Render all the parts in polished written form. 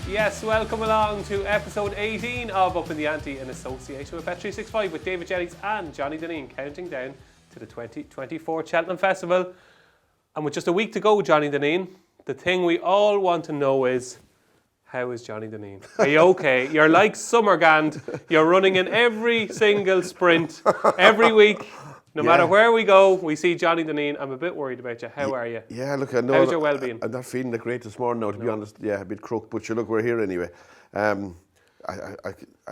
Yes, welcome along to episode 18 of Upping The Ante in association with Bet365 with David Jennings and Johnny Dineen, counting down to the 2024 Cheltenham Festival. And with just a week to go, Johnny Dineen, the thing we all want to know is, how is Johnny Dineen? Are you okay? You're like Summergand. You're running in every single sprint, every week. No matter where we go, we see Johnny Dineen. I'm a bit worried about you. How are you? Yeah, look, I know. How's your well-being? I'm not feeling that great this morning now, to be honest. Yeah, a bit crook, but look, we're here anyway. I'm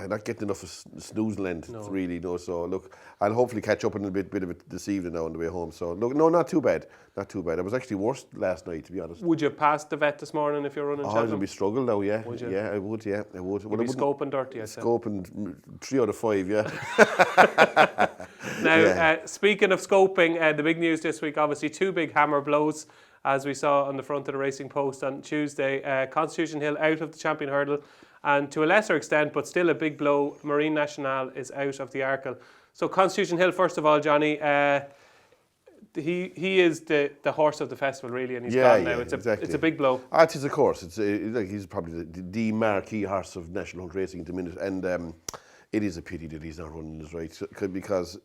not getting enough of snooze land, really, no. So look, I'll hopefully catch up on a bit of it this evening now on the way home. So look, no, not too bad, not too bad. I was actually worse last night, to be honest. Would you pass the vet this morning if you're running Cheltenham? I'd be struggling now, yeah. Would you? Yeah, I would, yeah, I would. You'd be scoping dirty, I'd say. Scoping 3 out of 5, yeah. Now, speaking of scoping, the big news this week, obviously 2 big hammer blows, as we saw on the front of the Racing Post on Tuesday. Constitution Hill out of the Champion Hurdle, and to a lesser extent, but still a big blow, Marine Nationale is out of the Arkle. So Constitution Hill, first of all, Johnny, he is the horse of the festival, really, and he's gone now. It's a big blow. It is, of course. He's probably the marquee horse of National Hunt Racing at the minute, and it is a pity that he's not running this right, because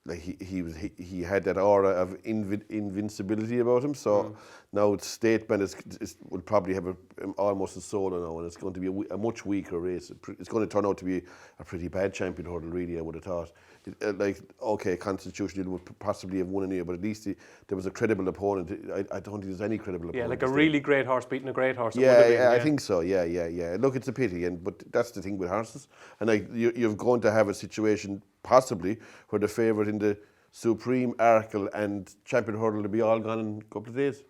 like he had that aura of invincibility about him. So now its statement will probably have almost a solo now, and it's going to be a much weaker race. It's going to turn out to be a pretty bad Champion Hurdle, really, I would have thought. Constitution would possibly have won anyway, but at least there was a credible opponent. I don't think there's any credible opponent. Yeah, like a really great horse beating a great horse. I think so. Yeah. Look, it's a pity, but that's the thing with horses. And you're going to have a situation possibly where the favourite in the Supreme, Arkle and Champion Hurdle will be all gone in a couple of days.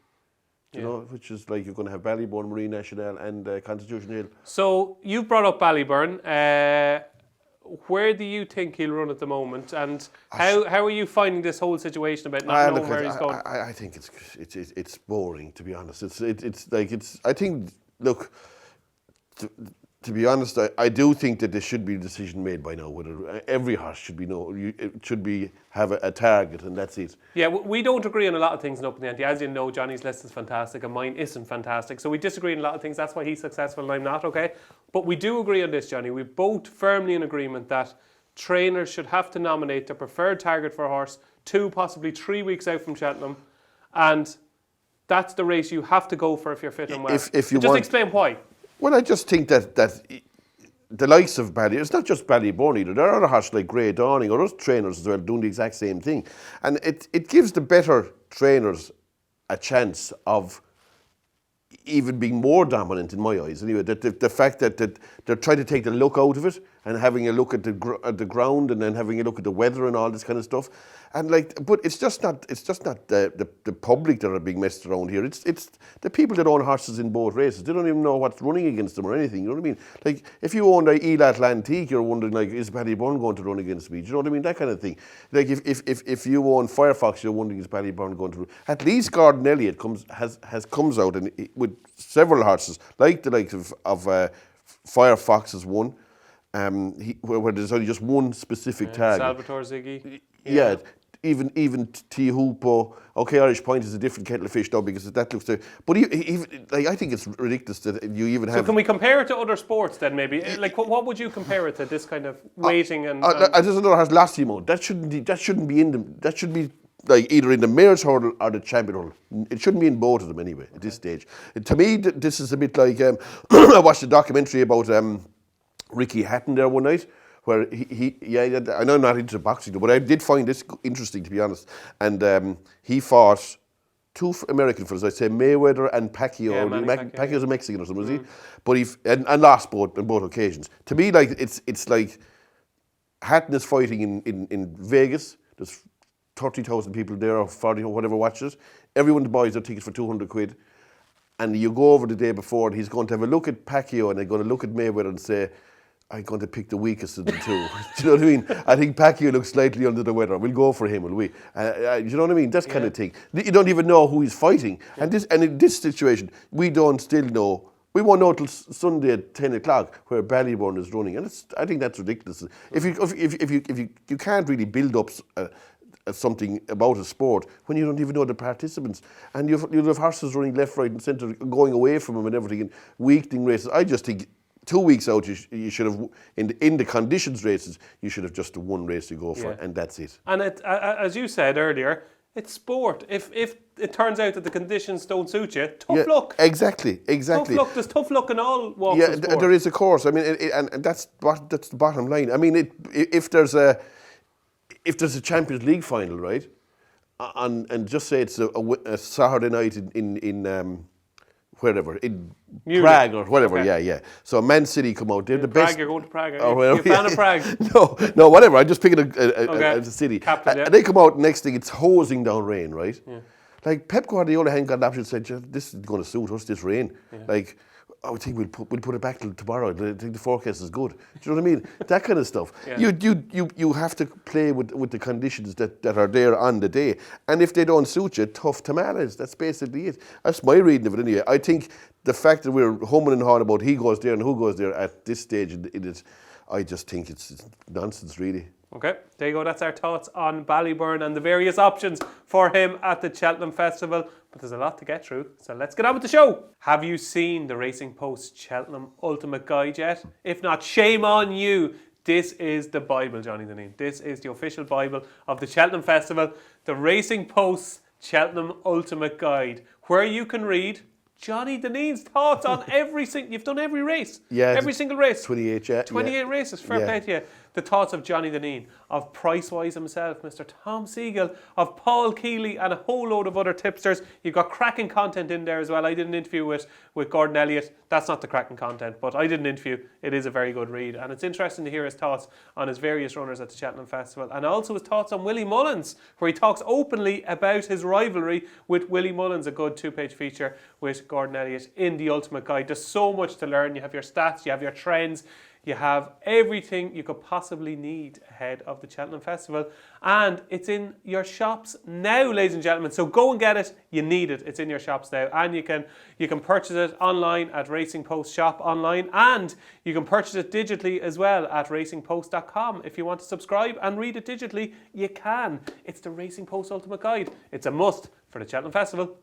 You know, which is like you're going to have Ballyburn, Marine Nationale and Constitution Hill. So you've brought up Ballyburn. Where do you think he'll run at the moment, and how are you finding this whole situation about not knowing where he's going? I think it's boring, to be honest. I think, look, to be honest, I do think that there should be a decision made by now. Whether every horse should have a target, and that's it. Yeah, we don't agree on a lot of things in Upping The Ante. As you know, Johnny's list is fantastic, and mine isn't fantastic. So we disagree on a lot of things. That's why he's successful and I'm not. Okay, but we do agree on this, Johnny. We're both firmly in agreement that trainers should have to nominate their preferred target for a horse 2, possibly 3 weeks out from Cheltenham, and that's the race you have to go for if you're fit and well. Just explain why. Well, I just think that the likes of it's not just Ballyburn either. There are other horses like Grey Dawning or other trainers as well doing the exact same thing. And it gives the better trainers a chance of even being more dominant in my eyes. Anyway, the fact that they're trying to take the luck out of it and having a look at the ground and then having a look at the weather and all this kind of stuff. And but it's just not the public that are being messed around here. It's the people that own horses in both races. They don't even know what's running against them or anything. You know what I mean? Like if you own Ile Atlantique, you're wondering like, is Ballyburn going to run against me? Do you know what I mean? That kind of thing. Like if you own Firefox, you're wondering is Ballyburn going to run? At least Gordon Elliott comes out and with several horses like the likes of Firefox is one. Where there's only just one specific target. Salvatore Ziggy. Yeah. Even Tihupo. Okay, Irish Point is a different kettle of fish now because that looks. But I think it's ridiculous that you even have. So can we compare it to other sports then? Maybe like what would you compare it to? This kind of waiting and. There's another horse, Lastimo. That shouldn't be in them. That should be like either in the Mayor's Hurdle or the Champion Hurdle. It shouldn't be in both of them anyway at this stage. To me, this is a bit like I watched a documentary about Ricky Hatton there one night. Where I know I'm not into boxing, but I did find this interesting, to be honest. And he fought 2 American fighters, I'd say Mayweather and Pacquiao. Yeah, Pacquiao's a Mexican or something, was he? But and lost on both occasions. To me, like it's like Hatton is fighting in Vegas. There's 30,000 people there, or 40 or whatever watches. Everyone buys their tickets for £200. And you go over the day before, and he's going to have a look at Pacquiao, and they're going to look at Mayweather and say, I'm going to pick the weakest of the 2. Do you know what I mean? I think Pacquiao looks slightly under the weather. We'll go for him, will we? Do you know what I mean? That kind of thing. You don't even know who he's fighting. Yeah. And in this situation, we don't still know. We won't know till Sunday at 10 o'clock where Ballyburn is running. And I think that's ridiculous. If you can't really build up something about a sport when you don't even know the participants. And you'll have horses running left, right and centre, going away from them and everything, and weakening races. I just think 2 weeks out, you should have, in the conditions races, you should have just one race to go for, and that's it. And as you said earlier, it's sport. If it turns out that the conditions don't suit you, tough luck. Exactly. Tough luck. There's tough luck in all walks of sport. There is, of course. I mean, and that's the bottom line. I mean, if there's a Champions League final, right, and just say it's a Saturday night in wherever, in Munich. Prague or whatever, yeah. So Man City come out, they're the best. You're going to Prague, are you? You're a fan of Prague? No, whatever, I'm just picking a city. Captain, and they come out, next thing, it's hosing down rain, right? Yeah. Like, Pep Guardiola hadn't got an option, said, this is going to suit us, this rain. Yeah. Like, I think we'll put it back till tomorrow. I think the forecast is good. Do you know what I mean? That kind of stuff. Yeah. You have to play with the conditions that are there on the day. And if they don't suit you, tough tamales. That's basically it. That's my reading of it anyway. I think the fact that we're humming and hawing about he goes there and who goes there at this stage, I just think it's nonsense, really. Okay, there you go. That's our thoughts on Ballyburn and the various options for him at the Cheltenham Festival. But there's a lot to get through, so let's get on with the show. Have you seen the Racing Post Cheltenham Ultimate Guide yet? If not, shame on you. This is the Bible, Johnny Dineen. This is the official Bible of the Cheltenham Festival. The Racing Post Cheltenham Ultimate Guide, where you can read Johnny Dineen's thoughts on every single... You've done every race. Yeah. Every single race. 28, yeah. 28 races, fair play to you. The thoughts of Johnny Dineen, of Pricewise himself, Mr. Tom Siegel, of Paul Keeley and a whole load of other tipsters. You've got cracking content in there as well. I did an interview with Gordon Elliott. That's not the cracking content, but I did an interview. It is a very good read. And it's interesting to hear his thoughts on his various runners at the Cheltenham Festival, and also his thoughts on Willie Mullins, where he talks openly about his rivalry with Willie Mullins, a good 2-page feature with Gordon Elliott in the Ultimate Guide. There's so much to learn. You have your stats, you have your trends, you have everything you could possibly need ahead of the Cheltenham Festival. And it's in your shops now, ladies and gentlemen. So go and get it. You need it. It's in your shops now. And you can purchase it online at Racing Post Shop online. And you can purchase it digitally as well at racingpost.com. If you want to subscribe and read it digitally, you can. It's the Racing Post Ultimate Guide. It's a must for the Cheltenham Festival.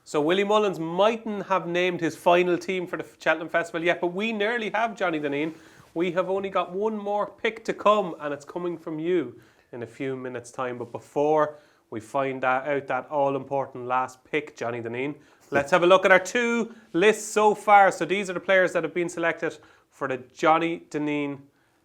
So Willie Mullins mightn't have named his final team for the Cheltenham Festival yet, but we nearly have, Johnny Dineen. We have only got one more pick to come, and it's coming from you in a few minutes' time. But before we find out that all-important last pick, Johnny Dineen, let's have a look at our 2 lists so far. So these are the players that have been selected for the Johnny Dineen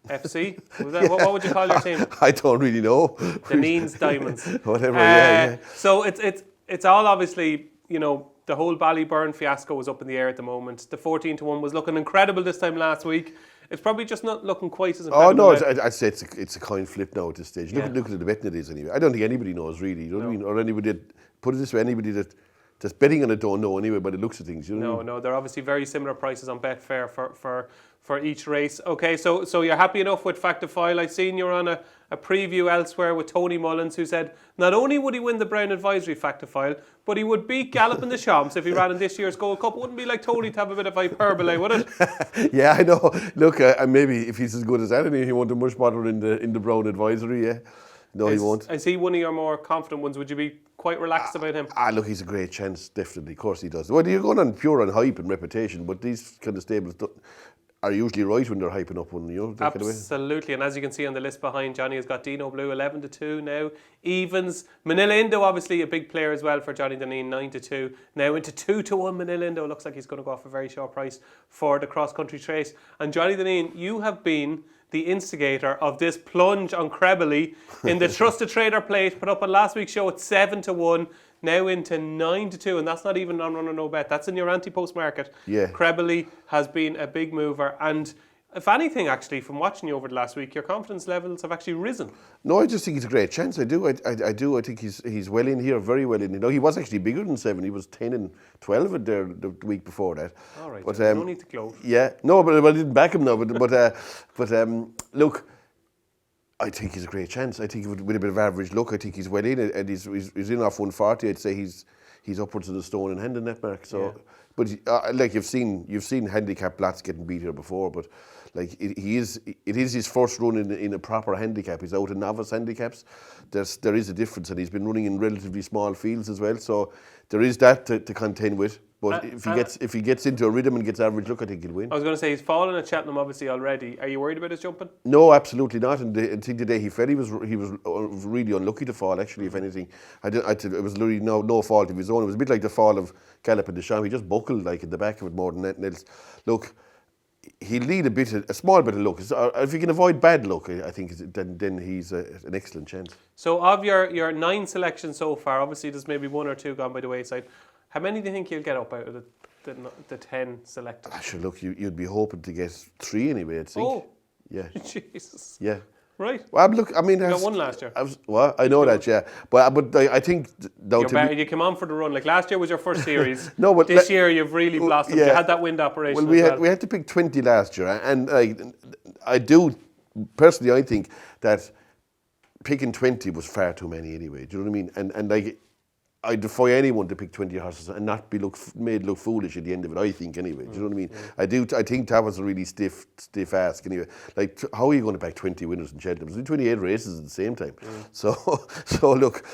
FC. What would you call your team? I don't really know. Dineen's Diamonds. Whatever, yeah. So it's all obviously... You know, the whole Ballyburn fiasco was up in the air at the moment. The 14-1 was looking incredible this time last week. It's probably just not looking quite as incredible. Oh, no, I'd say it's a coin flip now at this stage. Look at the betting it is anyway. I don't think anybody knows really, you know what I mean? Or anybody, put it this way, anybody that's betting on it don't know anyway by the looks of things. You know what I mean? No, they're obviously very similar prices on Betfair for each race. Okay, so you're happy enough with Fact to File. I've seen you're on a preview elsewhere with Tony Mullins, who said not only would he win the Brown Advisory Fact to File, but he would beat Galloping the Champs if he ran in this year's Gold Cup. Wouldn't be like Tony to have a bit of hyperbole, would it? Yeah, I know. Look, maybe if he's as good as anything, he won't do much better in the Brown Advisory, yeah. No, he won't. Is he one of your more confident ones? Would you be quite relaxed about him? Look, he's a great chance, definitely. Of course he does. Well, you're going on pure on hype and reputation, but these kind of stables are usually right when they're hyping up one, you know. Absolutely, and as you can see on the list behind, Johnny has got Dino Blue 11-2 now. Evens, Manila Indo obviously a big player as well for Johnny Dineen, 9-2. Now into 2-1 Manila Indo. Looks like he's going to go off a very short price for the cross-country race. And Johnny Dineen, you have been the instigator of this plunge on Crebley in the Trusted Trader Plate, put up on last week's show at 7-1. Now into 9-2, and that's not even on run or no bet. That's in your Ante-Post market. Yeah. Crebley has been a big mover, and if anything, actually, from watching you over the last week, your confidence levels have actually risen. No, I just think he's a great chance. I do. I do. I think he's well in here, very well in. You know, he was actually bigger than 7. He was 10-12 there the week before that. All right, but no need to gloat. Yeah, no, but I didn't back him now. But look. I think he's a great chance. I think with a bit of average luck, I think he's well in, and he's in off 140. I'd say he's he's upwards of the stone in hand in that mark. So, but like you've seen handicapped lads getting beat here before, but like it is his first run in a proper handicap. He's out in novice handicaps. There is a difference, and he's been running in relatively small fields as well. So there is that to contend with. But if he gets into a rhythm and gets average look, I think he'll win. I was going to say, he's fallen at Cheltenham obviously already. Are you worried about his jumping? No, absolutely not. And until the day he fell, he was really unlucky to fall. Actually, if anything, it was really no fault of his own. It was a bit like the fall of Gallup and Deschamps. He just buckled like in the back of it more than anything else. Look, he'll need a small bit of luck. If you can avoid bad luck, I think then he's an excellent chance. So of your 9 selections so far, obviously there's maybe 1 or 2 gone by the wayside. How many do you think you'll get up out of the 10 selected? Sure, look, you'd be hoping to get 3 anyway, I think. Oh, yeah, Jesus. Yeah. Right. Well, look, I mean, you got 1 last year. I know that, yeah, but I think you came on for the run. Like last year was your first series. No, but this year you've really blossomed. Yeah. You had that wind operation. Well, we had to pick 20 last year, and I think that picking 20 was far too many anyway. Do you know what I mean? And like, I defy anyone to pick 20 horses and not be made look foolish at the end of it, I think, anyway. Do you know what I mean? I think that was a really stiff ask, anyway. Like, how are you going to back 20 winners in Cheltenham? There's 28 races at the same time. So look,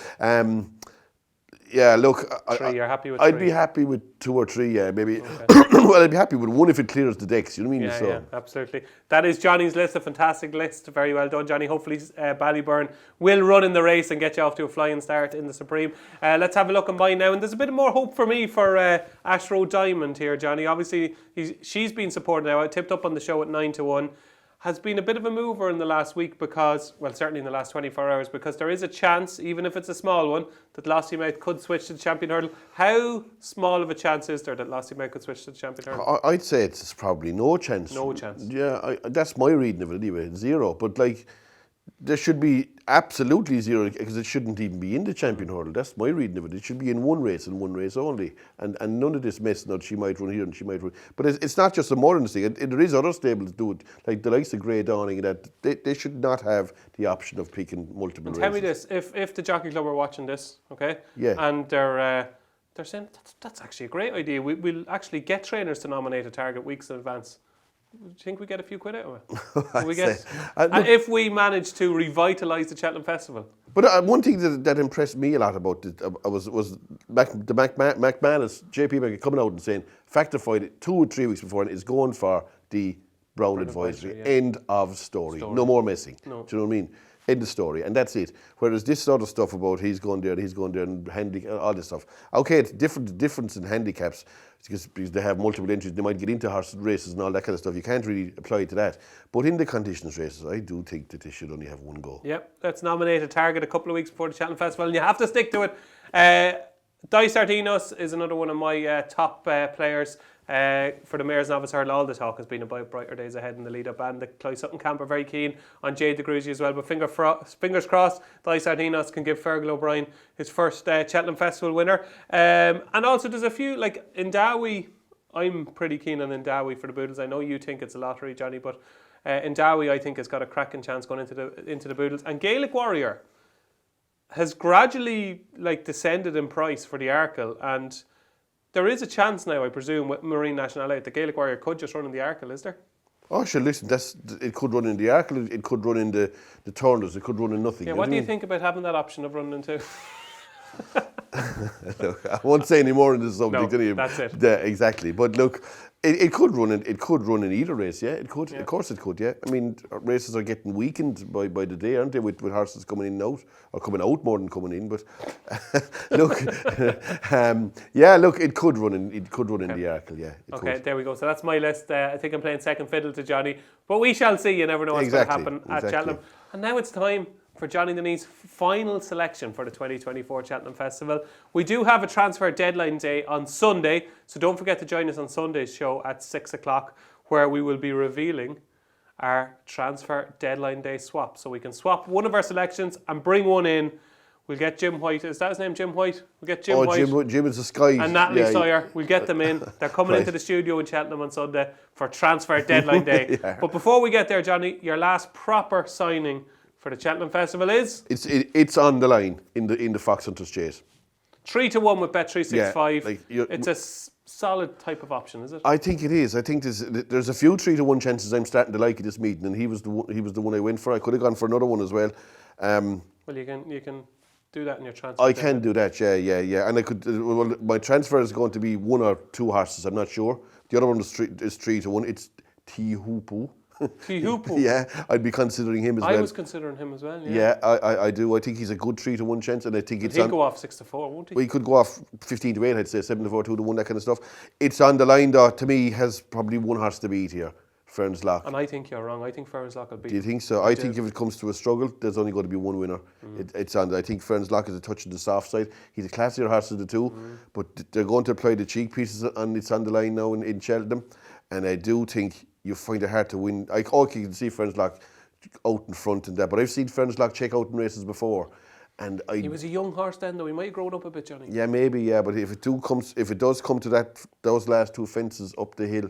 yeah, look, 3, you're happy with 3? I'd be happy with 2 or 3, yeah, maybe. Okay. Well, I'd be happy with 1 if it clears the decks, you know what I mean? Yeah, absolutely. That is Johnny's list, a fantastic list. Very well done, Johnny. Hopefully Ballyburn will run in the race and get you off to a flying start in the Supreme. Let's have a look on mine now. And there's a bit more hope for me for Ashrow Diamond here, Johnny. Obviously, she's been supported now. I tipped up on the show at 9-1. Has been a bit of a mover in the last week because, well, certainly in the last 24 hours, because there is a chance, even if it's a small one, that Lost Mouth could switch to the Champion Hurdle. How small of a chance is there that Lost Mouth could switch to the Champion Hurdle? I'd say it's probably no chance. No chance. Yeah, that's my reading of it anyway, 0. But like, there should be absolutely 0 because it shouldn't even be in the Champion Hurdle. That's my reading of it. It should be in 1 race and 1 race only. And none of this mess, she might run here and she might run. But it's not just a modern thing. There is other stables that do it, like the likes of Grey Dawning, that they should not have the option of picking multiple races. Tell me this, if the Jockey Club are watching this, okay? Yeah. And they're saying, that's actually a great idea. We'll actually get trainers to nominate a target weeks in advance. Do you think we get a few quid out of it? If we manage to revitalise the Cheltenham Festival. But one thing that impressed me a lot about it was the McManus, JP Beckett coming out and saying, Factified 2 or 3 weeks before, and is going for the Brown Advisory. End of story. No more messing. No. Do you know what I mean? End of story, and that's it. Whereas this sort of stuff about he's going there, and all this stuff. Okay, it's difference in handicaps because they have multiple entries. They might get into horse races and all that kind of stuff. You can't really apply it to that. But in the conditions races, I do think that they should only have 1 go. Yep, let's nominate a target a couple of weeks before the Cheltenham Festival, and you have to stick to it. Dice Sardinos is another one of my top players. For the Mayor's Novice Hurdle, all the talk has been about brighter days ahead in the lead-up, and the Clyde Sutton camp are very keen on Jade de Grugy as well. But fingers crossed, Dice Sardinos can give Fergal O'Brien his first Cheltenham Festival winner. And also, there's a few like Indawi. I'm pretty keen on Indawi for the Boodles. I know you think it's a lottery, Johnny, but Indawi I think has got a cracking chance going into the Boodles. And Gaelic Warrior has gradually descended in price for the Arkle, and there is a chance now, I presume, with Marine National out, the Gaelic Warrior could just run in the Arkle, is there? Oh, sure, listen, it could run in the Arkle, it could run in the Turners, it could run in nothing. Yeah, what do you think about having that option of running in 2? Look, I won't say any more in this subject. No, that's it. Yeah, exactly. But look, it could run in either race. Yeah, it could. Yeah. Of course, it could. Yeah. I mean, races are getting weakened by the day, aren't they? With horses coming in and out, or coming out more than coming in. But look, yeah, look, it could run in. It could run in the Arkle. Yeah. Okay, there we go. So that's my list. I think I'm playing second fiddle to Johnny, but we shall see. You never know what's going to happen at Cheltenham. And now it's time for Johnny Dineen's final selection for the 2024 Cheltenham Festival. We do have a transfer deadline day on Sunday, so don't forget to join us on Sunday's show at 6 o'clock, where we will be revealing our transfer deadline day swap. So we can swap one of our selections and bring one in. We'll get Jim White. Is that his name, Jim White? We'll get Jim White. Jim is a Sky. And Natalie Sawyer. We'll get them in. They're coming into the studio in Cheltenham on Sunday for transfer deadline day. But before we get there, Johnny, your last proper signing for the Cheltenham Festival is? It's on the line in the Fox Hunters Chase. 3-1 with Bet365. Yeah, it's a solid type of option, is it? I think it is. I think there's a few 3-1 chances I'm starting to like at this meeting, and he was the one I went for. I could have gone for another one as well. Well, you can do that in your transfer. I can do that, yeah. And I could. Well, my transfer is going to be 1 or 2 horses. I'm not sure. The other one is 3-1. It's Tihupu. Tihupu. Yeah, I'd be considering him as well. I was considering him as well. Yeah, I do. I think he's a good 3-1 chance, and I think He'll go off 6-4, won't he? Well, he could go off 15-8, I'd say 7-4, 2-1, that kind of stuff. It's on the line, though. To me, has probably one horse to beat here, Ferns Lock. And I think you're wrong. I think Ferns Lock will beat. Do you think so? I think if it comes to a struggle, there's only going to be one winner. It's on. I think Ferns Lock is a touch on the soft side. He's a classier horse of the two, but they're going to apply the cheek pieces, and it's on the line now in Cheltenham. And I do think you find it hard to win. I can see Ferns Lock out in front and that, but I've seen Ferns Lock check out in races before. And he was a young horse then, though. He might have grown up a bit, Johnny. Yeah, maybe, yeah. But if it does come to those last 2 fences up the hill,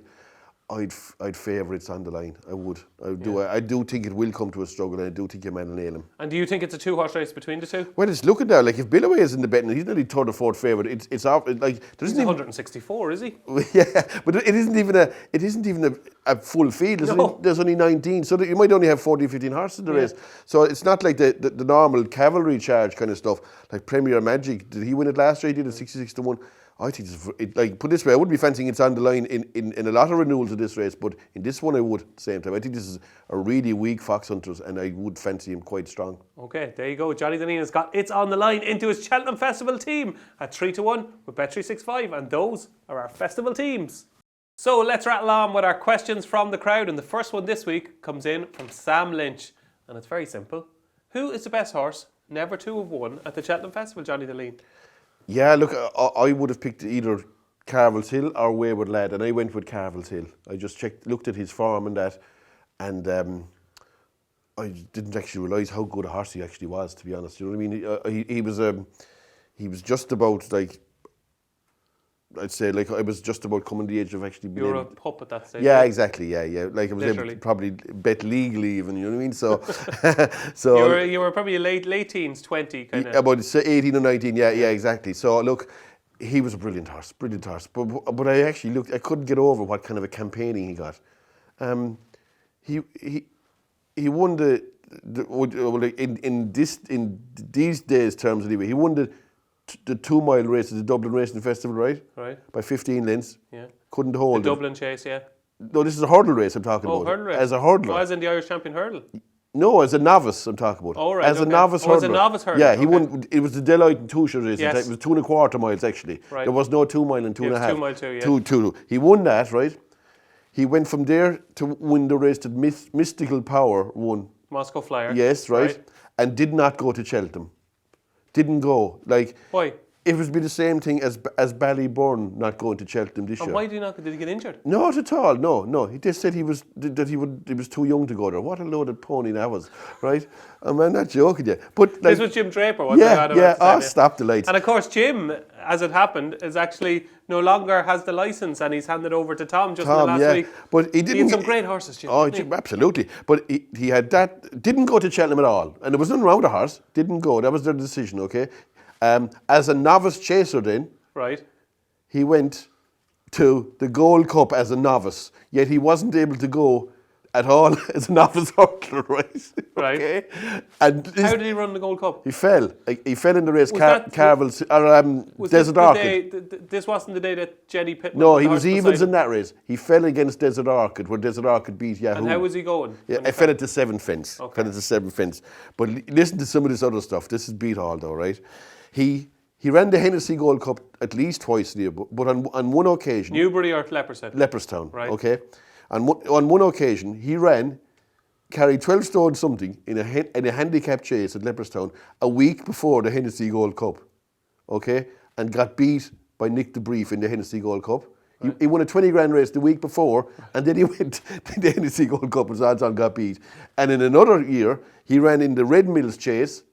I'd favour it's on the line. I would. I do think it will come to a struggle, and I do think your man will nail him. And do you think it's a 2-horse race between the two? Well, it's looking there. Like if Billaway is in the betting, he's nearly 3rd or 4th favourite. It's off. Like he's 164, is he? Yeah, but it isn't even a full field. There's only 19, so that you might only have 14, 15 horses in the race. So it's not like the normal cavalry charge kind of stuff. Like Premier Magic, did he win it last year? He did it 66-1. I think put it this way, I wouldn't be fancying it's on the line in a lot of renewals of this race, but in this one I would at the same time. I think this is a really weak Fox Hunters, and I would fancy him quite strong. Okay, there you go. Johnny Dineen has got it's on the line into his Cheltenham Festival team at 3-1 with Bet365, and those are our festival teams. So let's rattle on with our questions from the crowd, and the first one this week comes in from Sam Lynch, and it's very simple. Who is the best horse never to have won at the Cheltenham Festival, Johnny Dineen? Yeah, look, I would have picked either Carvel's Hill or Wayward Lad, and I went with Carvel's Hill. I just looked at his form and that, and I didn't actually realise how good a horse he actually was, to be honest. You know what I mean? He was just about, like, I'd say, like, I was just about coming to the age of actually being. You were a pup at that stage. Yeah, exactly. Yeah. Like I was able to probably bet legally, even. You know what I mean? So, you were probably late teens, 20 kind of. About 18 or 19. Yeah, exactly. So look, he was a brilliant horse. But I actually looked. I couldn't get over what kind of a campaigning he got. He won in these days terms anyway. He won the 2 mile race at the Dublin Racing Festival, right? Right. By 15 lengths. Yeah. Couldn't hold the Dublin Chase, yeah. No, this is a hurdle race I'm talking about. Hurdle race. As a hurdler. Oh, as in the Irish champion hurdle? No, as a novice I'm talking about. Oh, right. As a novice hurdler. As a novice hurdler. Yeah, he won. It was the Deloitte and Toucher race. Yes. It was 2.25 miles actually. Right. There was no 2 mile and 2.5. 2 mile too, yeah. Two. He won that, right? He went from there to win the race that Mystical Power won. Moscow Flyer. Yes, right. And did not go to Cheltenham. Didn't go. Like. Why? It would be the same thing as Ballyburn not going to Cheltenham this year. And why did he not? Did he get injured? Not at all. No. He just said he was too young to go there. What a loaded pony that was, right? I'm not joking you. But like, this was Jim Draper, wasn't it? Yeah. Oh, stop the lights. And of course, Jim, as it happened, is actually no longer has the license, and he's handed over to Tom in the last week. But he had some great horses, Jim. Oh, Jim, absolutely. But he had that. Didn't go to Cheltenham at all, and there was nothing wrong with the horse. Didn't go. That was their decision. Okay. As a novice chaser then, right, he went to the Gold Cup as a novice, yet he wasn't able to go at all as a novice hurdler, right? Right. Okay. And how did he run the Gold Cup? He fell. He fell in the race. Carvel's Desert Orchid. This wasn't the day that Jenny Pittman. No, he was evens in that race. He fell against Desert Orchid, where Desert Orchid beat Yahoo. And how was he going? Yeah, I fell at the 7th fence. Okay. Fell at the 7th fence. But listen to some of this other stuff. This is beat all though, right? He ran the Hennessy Gold Cup at least twice a year, but on one occasion... Newbury or Leopardstown? Leopardstown, right. Okay. On one occasion, he carried 12 stone something in a handicap chase at Leopardstown a week before the Hennessy Gold Cup, okay, and got beat by Nick the Brief in the Hennessy Gold Cup. Right. He won a 20 grand race the week before, and then he went to the Hennessy Gold Cup and odds on got beat. And in another year, he ran in the Red Mills chase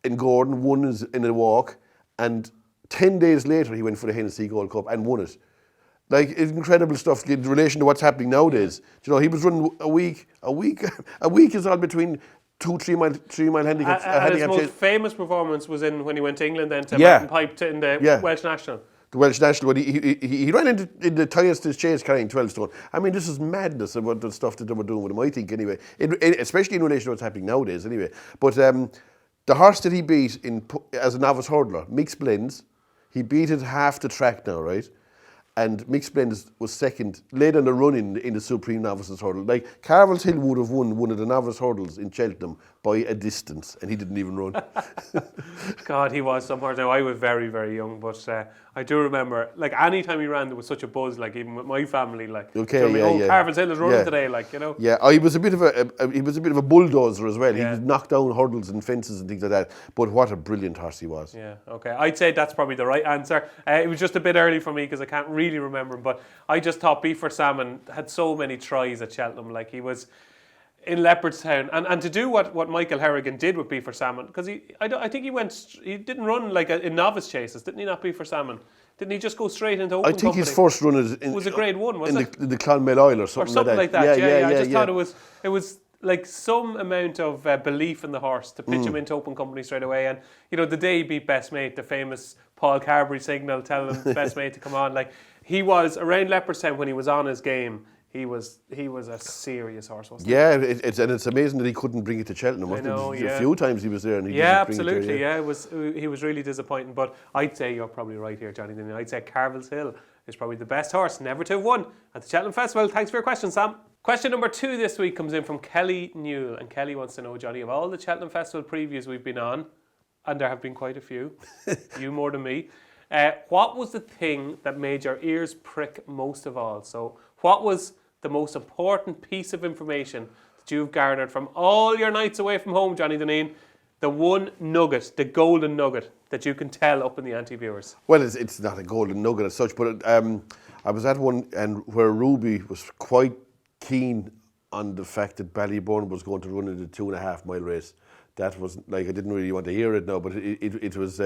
in Gordon, won in a walk, and 10 days later he went for the Hennessy Gold Cup and won it. Like, it's incredible stuff in relation to what's happening nowadays. You know, he was running a week is all between 3 mile handicap. And his most famous performance was when he went to England then to Martin Pipe in the Welsh National. The Welsh National, when he ran in the tyres to his chase carrying 12 stone. I mean, this is madness about the stuff that they were doing with him, I think, anyway. Especially in relation to what's happening nowadays, anyway. But the horse that he beat as a novice hurdler, Mixed Blends, he beat it half the track now, right? And Mixed Blends was second, led on the run in the Supreme Novices Hurdle. Like, Carvel's Hill would have won one of the novice hurdles in Cheltenham by a distance, and he didn't even run. God, he was some horse. Now, I was very, very young, but I do remember, like, any time he ran, there was such a buzz, like, even with my family, like, Carvel's Hill is running today, like, you know. Yeah, he was a bit of a bulldozer as well. He would knock down hurdles and fences and things like that. But what a brilliant horse he was. Yeah, okay. I'd say that's probably the right answer. It was just a bit early for me because I can't really remember him, but I just thought Beaver Salmon had so many tries at Cheltenham. Like, he was in Leopardstown, and to do what Michael Harrigan did with Beaver Salmon, because I think he didn't run like in novice chases, didn't he? Not Beaver Salmon, didn't he? Just go straight into open company? I think his first run was a grade 1, was it? In the Clonmel Oil or something like that. Yeah. I just thought it was like some amount of belief in the horse to pitch him into open company straight away. And you know, the day he beat Best Mate, the famous Paul Carberry signal telling Best Mate to come on, like, he was around Leopardstown when he was on his game. He was a serious horse, wasn't he? Yeah, it's amazing that he couldn't bring it to Cheltenham. I know, A few times he was there and he didn't bring absolutely. it there, He was really disappointing. But I'd say you're probably right here, Johnny Dineen. I'd say Carvel's Hill is probably the best horse never to have won at the Cheltenham Festival. Thanks for your question, Sam. Question number 2 this week comes in from Kelly Newell, and Kelly wants to know, Johnny, of all the Cheltenham Festival previews we've been on, and there have been quite a few, you more than me, what was the thing that made your ears prick most of all? So what was the most important piece of information that you've garnered from all your nights away from home, Johnny Dineen? The one nugget, the golden nugget that you can tell up in the Ante viewers. Well, it's not a golden nugget as such, but I was at one and where Ruby was quite keen on the fact that Ballybourne was going to run in the 2.5 mile race. That was like, I didn't really want to hear it now, but it was.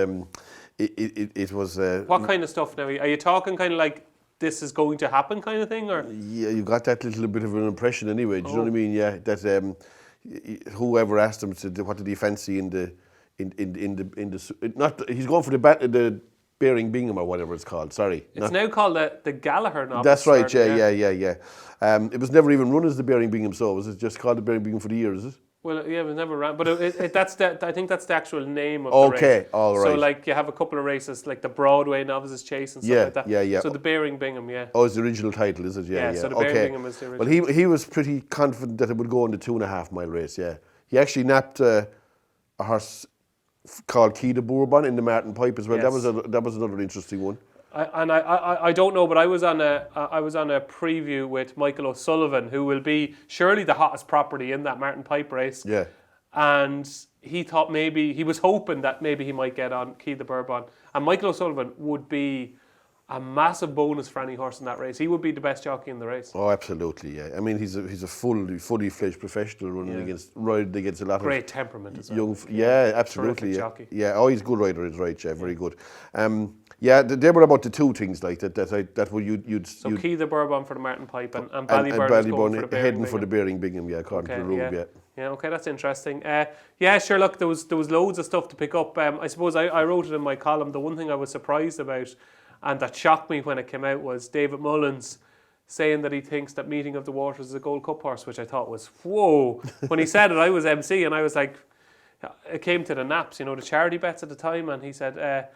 What kind of stuff now? Are you talking kind of like this is going to happen kind of thing, or? Yeah, you got that little bit of an impression anyway. Do you know what I mean? Yeah, that whoever asked him, said, what did he fancy in the not? He's going for the Bearing Bingham or whatever it's called. Sorry, it's now called the Gallagher novel. That's right. Yeah. It was never even run as the Bearing Bingham. So was it just called the Bearing Bingham for the year? Is it? Well, yeah, it was never ran, but I think that's the actual name of the race. Okay, all right. So, like, you have a couple of races, like the Broadway Novices Chase and stuff like that. Yeah. So the Bearing Bingham, yeah. Oh, it's the original title, is it? Yeah. So the Bearing Bingham is the original. Well, he was pretty confident that it would go in the 2.5 mile race. Yeah, he actually napped a horse called Key de Bourbon in the Martin Pipe as well. Yes. That was another interesting one. I don't know, but I was on a preview with Michael O'Sullivan, who will be surely the hottest property in that Martin Pipe race. Yeah. And he thought he was hoping that maybe he might get on Key de Bourbon. And Michael O'Sullivan would be a massive bonus for any horse in that race. He would be the best jockey in the race. Oh, absolutely, yeah. I mean, he's a fully fledged riding against a lot of great temperament as well. Young, absolutely, yeah. Jockey. Yeah, oh, he's a good rider, he's right, yeah, very good. They were about the two things like that were you'd. So Key de Bourbon for the Martin Pipe and Ballybourne heading for the Bearing Bingham, yeah, according to the rule, yeah. Yeah, okay, that's interesting. Sure, look, there was loads of stuff to pick up. I suppose I wrote it in my column. The one thing I was surprised about and that shocked me when it came out was David Mullins saying that he thinks that Meeting of the Waters is a Gold Cup horse, which I thought was, whoa. When he said it, I was MC and I was like, it came to the naps, the charity bets at the time, and he said,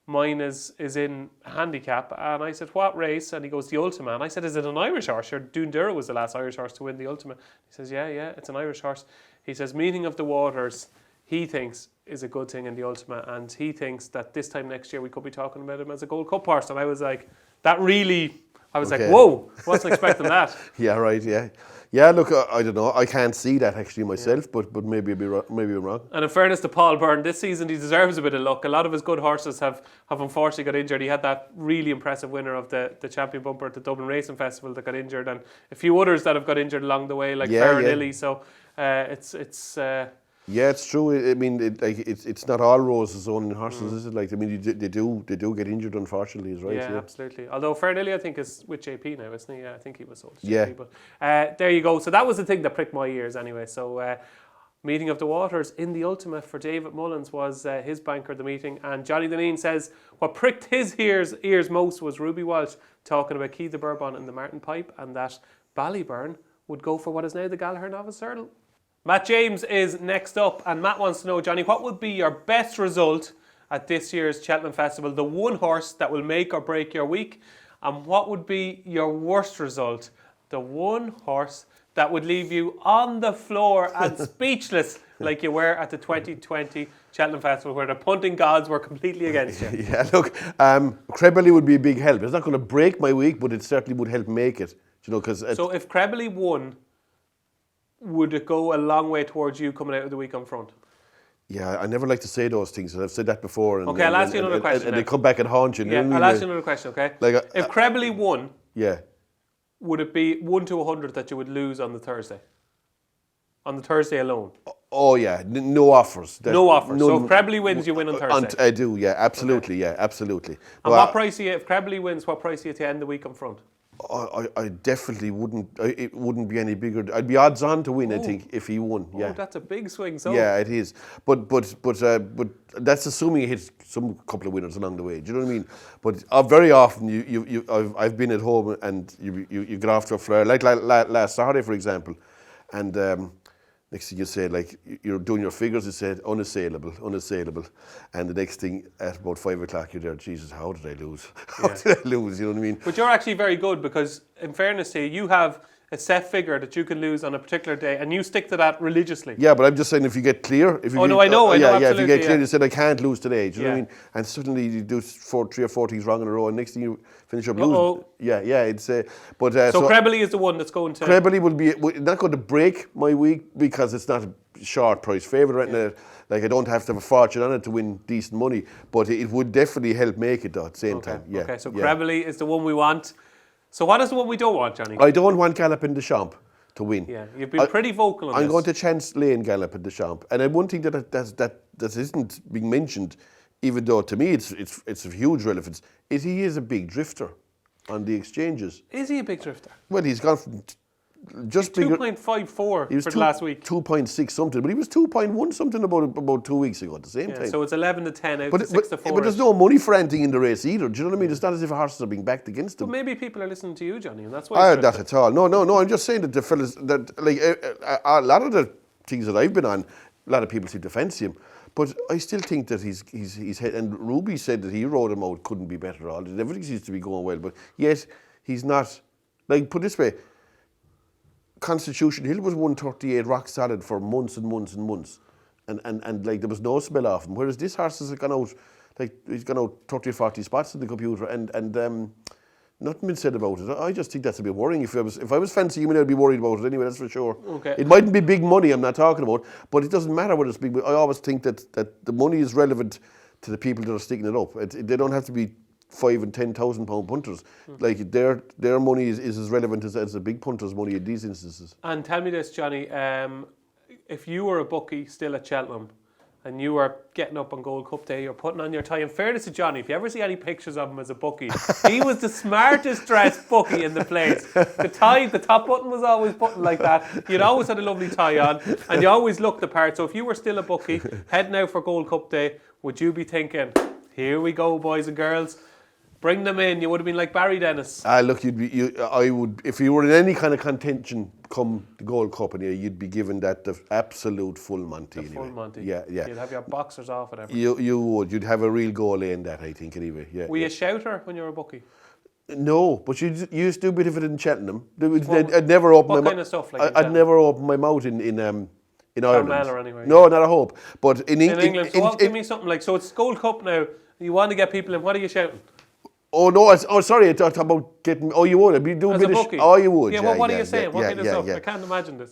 mine is in handicap. And I said, what race? And he goes, the Ultima. And I said, is it an Irish horse? Dundura was the last Irish horse to win the Ultima. He says, yeah, it's an Irish horse. He says, Meeting of the Waters, he thinks is a good thing in the Ultima, and he thinks that this time next year we could be talking about him as a Gold Cup horse. And I was like, like, whoa, wasn't expecting that. Yeah, right, yeah. Yeah, look, I don't know. I can't see that actually myself, but maybe I'm wrong. And in fairness to Paul Byrne, this season he deserves a bit of luck. A lot of his good horses have unfortunately got injured. He had that really impressive winner of the champion bumper at the Dublin Racing Festival that got injured, and a few others that have got injured along the way, like Fair and Illy. So it's. Yeah, it's true. I mean, it's not all roses owning horses, is it? Like, I mean, they do get injured, unfortunately, is right. Yeah, absolutely. Although Fairnilly, I think, is with JP now, isn't he? Yeah, I think he was sold to JP. But there you go. So that was the thing that pricked my ears anyway. So Meeting of the Waters in the Ultimate for David Mullins was his banker at the meeting. And Johnny Dineen says what pricked his ears most was Ruby Walsh talking about Keith the Bourbon and the Martin Pipe, and that Ballyburn would go for what is now the Gallagher Novice Hurdle. Matt James is next up, and Matt wants to know, Johnny, what would be your best result at this year's Cheltenham Festival? The one horse that will make or break your week. And what would be your worst result? The one horse that would leave you on the floor and speechless like you were at the 2020 Cheltenham Festival, where the punting gods were completely against you. Yeah, look, Crebley would be a big help. It's not going to break my week, but it certainly would help make it. You know, so if Crebley won, would it go a long way towards you coming out of the week on front? Yeah, I never like to say those things. I've said that before. Okay, I'll ask you another question. And they come back and haunt you. Yeah, I'll ask you another question, okay? If Crebley won, yeah, would it be 1 to 100 that you would lose on the Thursday? On the Thursday alone? Oh yeah, no offers. No offers. So if Crebley wins, you win on Thursday? I do, yeah, absolutely, okay. Yeah, absolutely. And what price are you, if Crebley wins, what price are you to end the week on front? I definitely wouldn't. It wouldn't be any bigger. I'd be odds on to win. I think if he won. Yeah, that's a big swing. So yeah, it is. But that's assuming he hits some couple of winners along the way. Do you know what I mean? But very often I've been at home and you get off to a flare like last Saturday, for example, and. Next thing you say, like, you're doing your figures, you said unassailable. And the next thing, at about 5 o'clock, you're there, Jesus, how did I lose? How did I lose? You know what I mean? But you're actually very good because, in fairness to you, you have a set figure that you can lose on a particular day and you stick to that religiously. Yeah, but I'm just saying if you get clear. I know, absolutely. If you get clear, you said, I can't lose today. Do you know what I mean? And suddenly you do 3 or 4 things wrong in a row and next thing you finish up losing. Yeah, it's... so Crebley is the one that's going to... Crebley would be not going to break my week because it's not a short price favourite. Right? Like, I don't have to have a fortune on it to win decent money, but it would definitely help make it though at the same time. Yeah. Okay, so Crebley is the one we want. So what is the one we don't want, Johnny? I don't want Galloping the Champ to win. Yeah, you've been pretty vocal on this. I'm going to chance Lane Galloping the Champ. And one thing that isn't being mentioned, even though to me it's of huge relevance, is he is a big drifter on the exchanges. Is he a big drifter? Well, he's gone from just bigger. 2.54 for the last week. 2.6 something, but he was 2.1 something about 2 weeks ago at the same time. So it's 11 to 10 out to 6 to 4. But there's no money for anything in the race either. Do you know what I mean? It's not as if horses are being backed against them. But maybe people are listening to you, Johnny, and that's why. Not at all. No. I'm just saying that the fellas that like a lot of the things that I've been on, a lot of people seem to fancy him. But I still think that he's and Ruby said that he rode him out, couldn't be better at all. Everything seems to be going well, but yet he's not. Like, put it this way, Constitution Hill was 138 rock solid for months and months and months, and like there was no smell off him. Whereas this horse has gone out, like he's gone out 30 or 40 spots in the computer, and nothing been said about it. I just think that's a bit worrying. If I was fancying him, I'd be worried about it anyway. That's for sure. Okay. It mightn't be big money. I'm not talking about, but it doesn't matter whether it's big. I always think that the money is relevant to the people that are sticking it up. They don't have to be £5,000 and £10,000 punters. Like their money is as relevant as a big punter's money in these instances. And tell me this, Johnny, if you were a bookie still at Cheltenham and you were getting up on Gold Cup Day, you're putting on your tie. In fairness to Johnny, if you ever see any pictures of him as a bookie, he was the smartest dressed bookie in the place. The tie, the top button was always buttoned like that. You'd always had a lovely tie on and you always looked the part. So if you were still a bookie heading out for Gold Cup Day, would you be thinking, here we go, boys and girls, bring them in? You would have been like Barry Dennis. Look, I would, if you were in any kind of contention come the Gold Cup, and you'd be given that the absolute full Monty. Full Monty. Yeah. You'd have your boxers off and everything. You would. You'd have a real goal in that, I think, anyway. Yeah. Were you a shouter when you were a bookie? No, but you used to do a bit of it in Cheltenham. I'd never open what kind of stuff? Like I'd never open my mouth in Ireland. Carmel anyway. No, not a hope. But in England. So give me something like, so it's Gold Cup now. You want to get people in. What are you shouting? Oh no! Sorry, I thought about getting. Oh, you would. I'd be doing as a bit a bookie. Oh, you would. Yeah. What are you saying? What kind of stuff? I can't imagine this.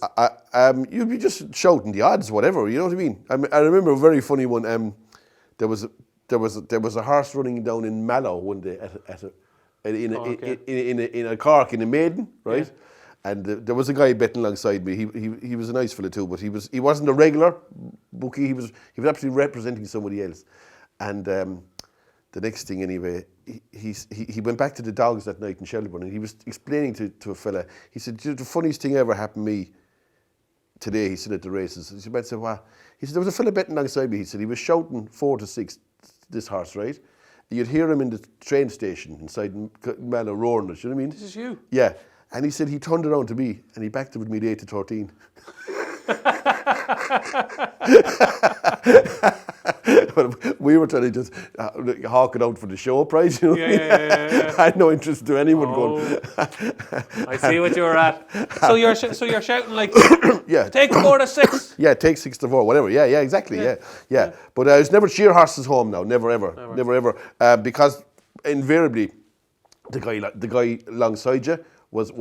You'd be just shouting the odds, whatever. You know what I mean? I remember a very funny one. There was a horse running down in Mallow one day in a Cork in a maiden, right? Yeah. And there was a guy betting alongside me. He was a nice fella too, but he wasn't a regular bookie. He was actually representing somebody else. And the next thing anyway, he went back to the dogs that night in Shelburne, and he was explaining to a fella. He said, the funniest thing ever happened to me today, he said at the races, he said, "What?" He said, "There was a fella betting alongside me." He said he was shouting 4-6, this horse, right? You'd hear him in the train station inside Mallow roaring it, you know what I mean? This is you. Yeah. And he said he turned around to me and he backed it with me the 8-13. We were trying to just hawk it out for the show prize, you know. Yeah. I had no interest to anyone going. I see what you were at. So you're shouting like, Yeah. take 4-6. Yeah, take 6-4, whatever. Yeah, exactly. Yeah. But I was never cheer horses home now, never ever. Because invariably, the guy alongside you was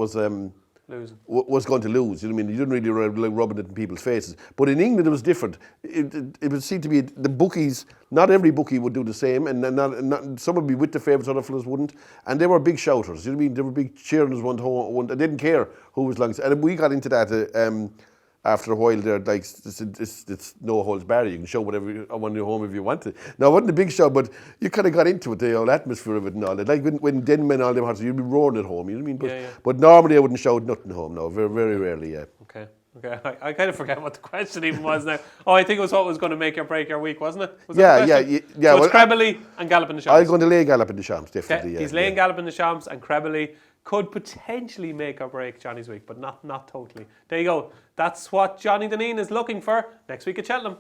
going to lose. You know what I mean? You didn't really rubbing it in people's faces. But in England, it was different. It would seem to be the bookies. Not every bookie would do the same, and not some would be with the favourites, other fellas wouldn't. And they were big shouters. You know what I mean? They were big cheerers. One. They didn't care who was long. And we got into that. After a while, there, like it's no holds barred. You can show whatever I want your home if you want to. Now, it wasn't a big show, but you kind of got into it, the whole atmosphere of it and all that. Like when Dineen and all them horses, you'd be roaring at home. You know what I mean? But normally, I wouldn't shout nothing home. No, very, very rarely. Yeah. Okay. I kind of forget what the question even was now. Oh, I think it was what was going to make or break your week, wasn't it? Was Yeah. So it's Crebbely and Gallop in the Shams. I'm going to lay Gallop in the Shams, definitely. Okay. He's laying Gallop in the Shams, and Crebbely could potentially make or break Johnny's week, but not totally. There you go. That's what Johnny Dineen is looking for next week at Cheltenham.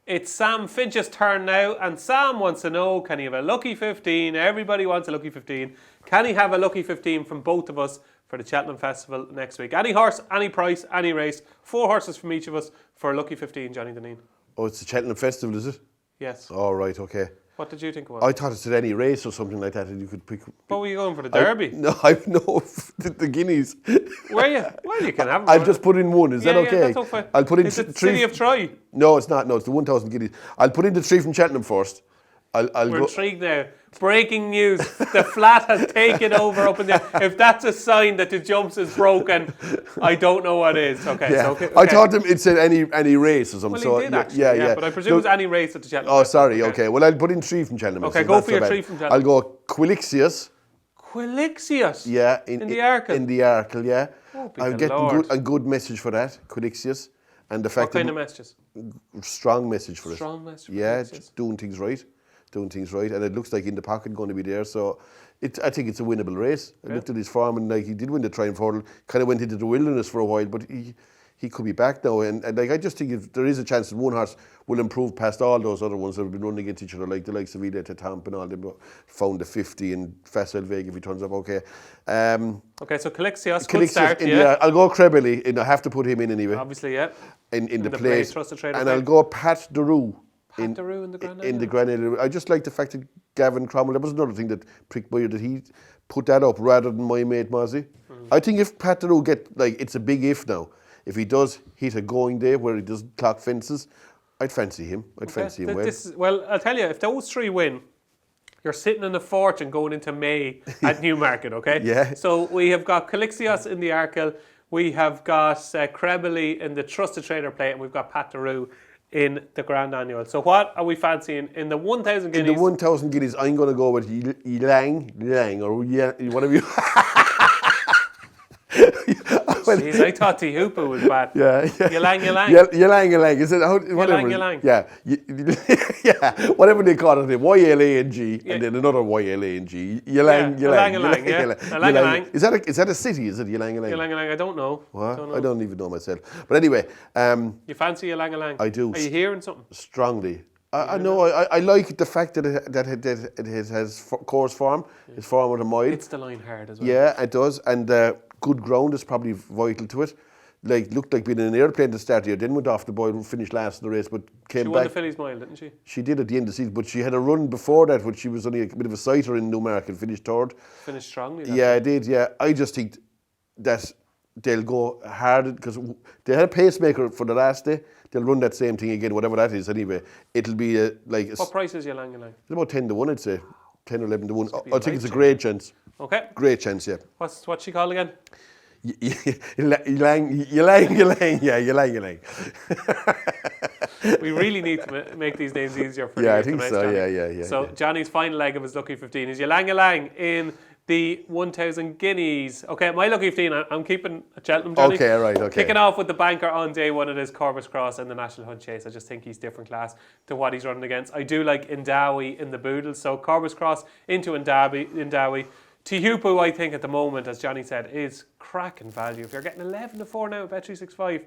It's Sam Finch's turn now, and Sam wants to know, can he have a lucky 15? Everybody wants a lucky 15. Can he have a lucky 15 from both of us for the Cheltenham Festival next week? Any horse, any price, any race. 4 horses from each of us for a lucky 15, Johnny Dineen. Oh, it's the Cheltenham Festival, is it? Yes. Oh, right, okay. What did you think it was? I thought it said any race or something like that, and you could pick. What were you going for, the Derby? The Guineas. Were you? Well, you can have them. I'll just put in one. Is that okay? Yeah, that's okay. I'll put in Is it City of Troy? No, it's not. No, it's the 1,000 Guineas. I'll put in the 3 from Cheltenham first. We're intrigued now. Breaking news. The flat has taken over up in there. If that's a sign that the jumps is broken, I don't know what is. Okay. Yeah. So, okay. I thought it said any race or something. Well, he did actually. Yeah. But I presume it's any race at the Cheltenham. Oh, sorry. Okay. Well, I'll put in 3 from Cheltenham. Okay, go for your 3 from Cheltenham. I'll go Quilixius. Quilixius? Yeah. In the Arkle? In the Arkle, yeah. Oh, I'll get a good message for that, Quilixius. And the fact what kind of messages? Strong message for it. Strong message. Yeah, just doing things right, and it looks like in the pocket going to be there. So, I think it's a winnable race. I looked at his form, and like he did win the Triumph Hurdle. Kind of went into the wilderness for a while, but he could be back now. And like I just think if there is a chance that one horse will improve past all those other ones that have been running against each other, like the likes of Ida Tatamp and all them. Found the 50 and Facile Vega if he turns up okay. Okay, so Quilixius could start. I'll go Crebbely, and I have to put him in anyway. Obviously, yeah. In the place, and I'll go Pat Daru. In the Grand. I just like the fact that Gavin Cromwell, that was another thing that pricked my ear, that he put that up rather than my mate Mozzie. I think if Pat Daru it's a big if now. If he does hit a going day where he doesn't clock fences, I'd fancy him. Well, I'll tell you, if those 3 win, you're sitting in a fortune going into May at Newmarket, okay? Yeah. So we have got Quilixius in the Arkle, we have got Crebbely in the Trusted Trader Plate, and we've got Pat Daru in the Grand Annual. So what are we fancying in the 1,000 guineas? In the 1,000 guineas, I'm going to go with Ylang, or whatever you... Jeez, I thought Tihupu was bad. Yeah. Ylang. Is it? Whatever. Ylang. Yeah. Yeah. Whatever they call it. YLANG and then another YLANG. Ylang. Is that a city? Is it Ylang? I don't know. What? I don't even know myself. But anyway. You fancy Ylang? I do. Are you hearing something? Strongly. I know. I like the fact that it has course form. It's form with a mile. It's the line hard as well. Yeah, it does. And good ground is probably vital to it. Like, looked like being in an airplane to start here, then went off the boil and finished last in the race, but came back. She won the Fillies Mile, didn't she? She did at the end of the season, but she had a run before that, which she was only a bit of a sighter in Newmarket, finished 3rd. Finished strongly. Yeah, I did, yeah. I just think that they'll go hard, because they had a pacemaker for the last day. They'll run that same thing again, whatever that is anyway. It'll be what price is Ylang? It's about 10 to 1, I'd say. 10 or 11 to 1. I think it's a great chance. Okay. Great chance, yeah. What's she called again? Ylang. We really need to make these names easier for you. Yeah, I think so. Johnny. Yeah. So Johnny's final leg of his lucky 15 is Ylang in the 1,000 guineas. Okay, my lucky 15, I'm keeping a Cheltenham, Johnny. Okay, right, okay. Kicking off with the banker on day one, it is Corbus Cross in the National Hunt Chase. I just think he's different class to what he's running against. I do like Indawi in the Boodle, so Corbus Cross into Indawi. Tihupu, I think at the moment, as Johnny said, is cracking value. If you're getting 11 to 4 now at Bet365,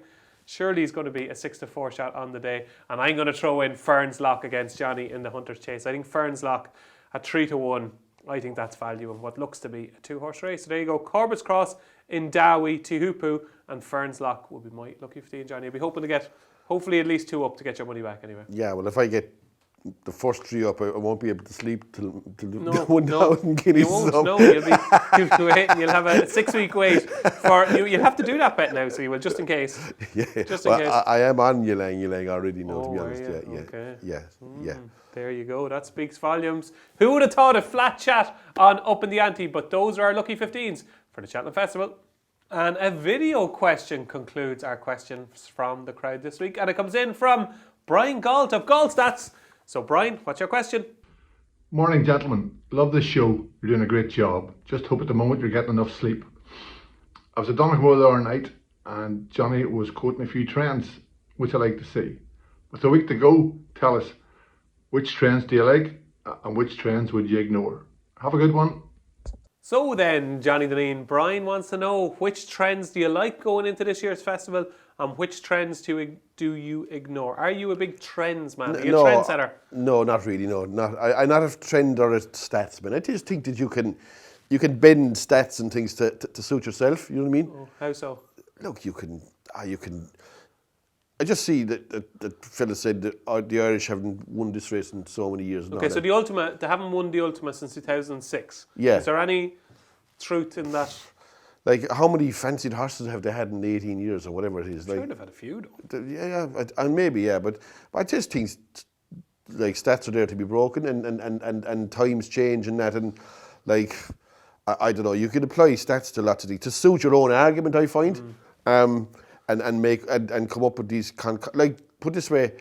surely he's going to be a 6 to 4 shot on the day. And I'm going to throw in Ferns Lock against Johnny in the Hunter's Chase. I think Ferns Lock at 3 to 1. I think that's value in what looks to be a 2-horse race. So there you go. Corbus Cross, Indawi, Tihupu, and Ferns Lock will be my lucky 15, Johnny. I'll be hoping to get, hopefully, at least 2 up to get your money back anyway. Yeah, well, if I get the first 3 up, I won't be able to sleep till No, 1,000 guineas. You won't. So. No, you'll wait. You'll have a 6-week wait for you. You'll have to do that bet now, so you will, just in case. Yeah, just in case. I am on Ylang already now. To be honest, Okay. Yeah. There you go. That speaks volumes. Who would have thought a flat chat on Upping The Ante? But those are our lucky 15s for the Cheltenham Festival. And a video question concludes our questions from the crowd this week. And it comes in from Brian Galt of Galtstats. So Brian, what's your question? Morning, gentlemen. Love this show. You're doing a great job. Just hope at the moment you're getting enough sleep. I was at Donegal the other night and Johnny was quoting a few trends, which I like to see. With a week to go, tell us, which trends do you like and which trends would you ignore? Have a good one. So then, Johnny Dineen, Brian wants to know, which trends do you like going into this year's festival and which trends do you ignore? Are you a big trends man? Are you a trendsetter? No, not really. No, I'm not a trend or a stats man. I just think that you can bend stats and things to suit yourself. You know what I mean? Oh, how so? Look, you can. I just see that fella said that the Irish haven't won this race in so many years. Okay, so the Ultima, they haven't won the Ultima since 2006. Yeah. Is there any truth in that? Like, how many fancied horses have they had in 18 years or whatever it is? I'm sure they've had a few, though. Yeah, and maybe, yeah, but I just think like stats are there to be broken and times change and that, and like I don't know, you can apply stats to lots of things to suit your own argument, I find. And make and come up with these like, put this way,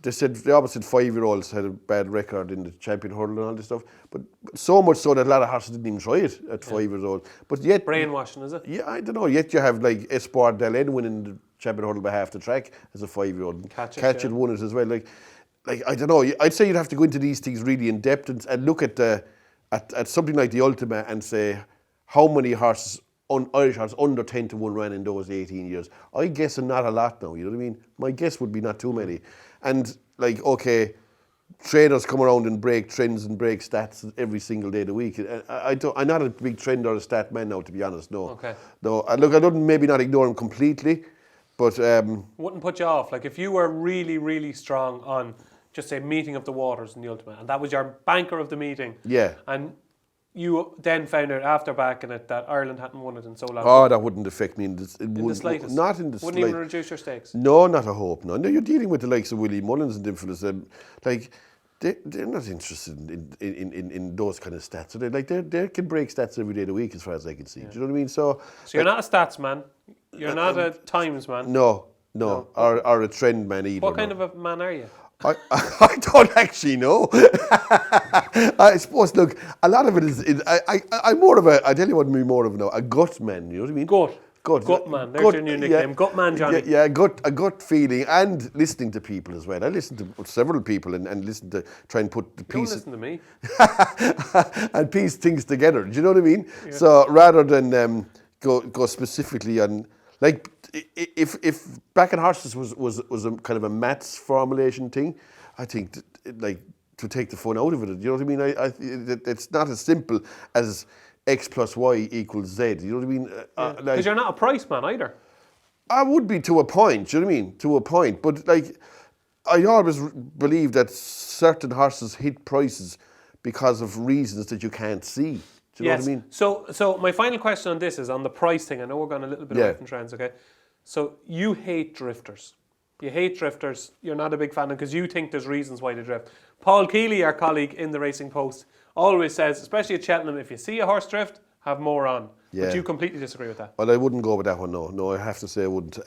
they always said 5-year-olds had a bad record in the champion hurdle and all this stuff, but so much so that a lot of horses didn't even try it at 5 years old. But yet brainwashing, is it? Yeah, I don't know. Yet you have like Espoir Delaine winning the champion hurdle by half the track as a 5-year-old. Catch it won it as well. Like I don't know. I'd say you'd have to go into these things really in depth and look at at something like the Ultima and say how many horses. Irish horses under 10 to 1 ran in those 18 years. I guess not a lot now, you know what I mean? My guess would be not too many. And like, okay, trainers come around and break trends and break stats every single day of the week. I'm not a big trend or a stat man now, to be honest, no. Okay. No, look, I wouldn't maybe not ignore him completely, but... wouldn't put you off. Like, if you were really, really strong on, just say, meeting of the waters in the Ultima, and that was your banker of the meeting. Yeah. And you then found out after backing it that Ireland hadn't won it in so long. Oh, that wouldn't affect me in the slightest. Not in the slightest. Wouldn't even reduce your stakes. No, not a hope. No, you're dealing with the likes of Willie Mullins and them fellas. Like they're not interested in those kind of stats. So they can break stats every day of the week, as far as I can see. Yeah. Do you know what I mean? So you're not a stats man. You're not a times man. No. Or a trend man either. What kind of a man are you? I don't actually know. I suppose, look, a lot of it is I'm more of I tell you what, I'm more of a gut man, you know what I mean? Gut man, there's your new nickname. Gut man, Johnny. Yeah, a gut feeling, and listening to people as well. I listen to several people and listen to, try and put the pieces. Don't listen to me. And piece things together, do you know what I mean? Yeah. So rather than go specifically on, like, if backing horses was a kind of a maths formulation thing, I think to take the fun out of it. You know what I mean? It's not as simple as X plus Y equals Z. You know what I mean? Because you're not a price man either. I would be to a point. Do you know what I mean? To a point, but like I always believe that certain horses hit prices because of reasons that you can't see. Do you know what I mean? So my final question on this is on the price thing. I know we're going a little bit away from trends, okay? So you hate drifters. You hate drifters. You're not a big fan of them because you think there's reasons why they drift. Paul Keeley, our colleague in the Racing Post, always says, especially at Cheltenham, if you see a horse drift, have more on. Yeah. But you completely disagree with that. Well, I wouldn't go with that one, no. I have to say I wouldn't.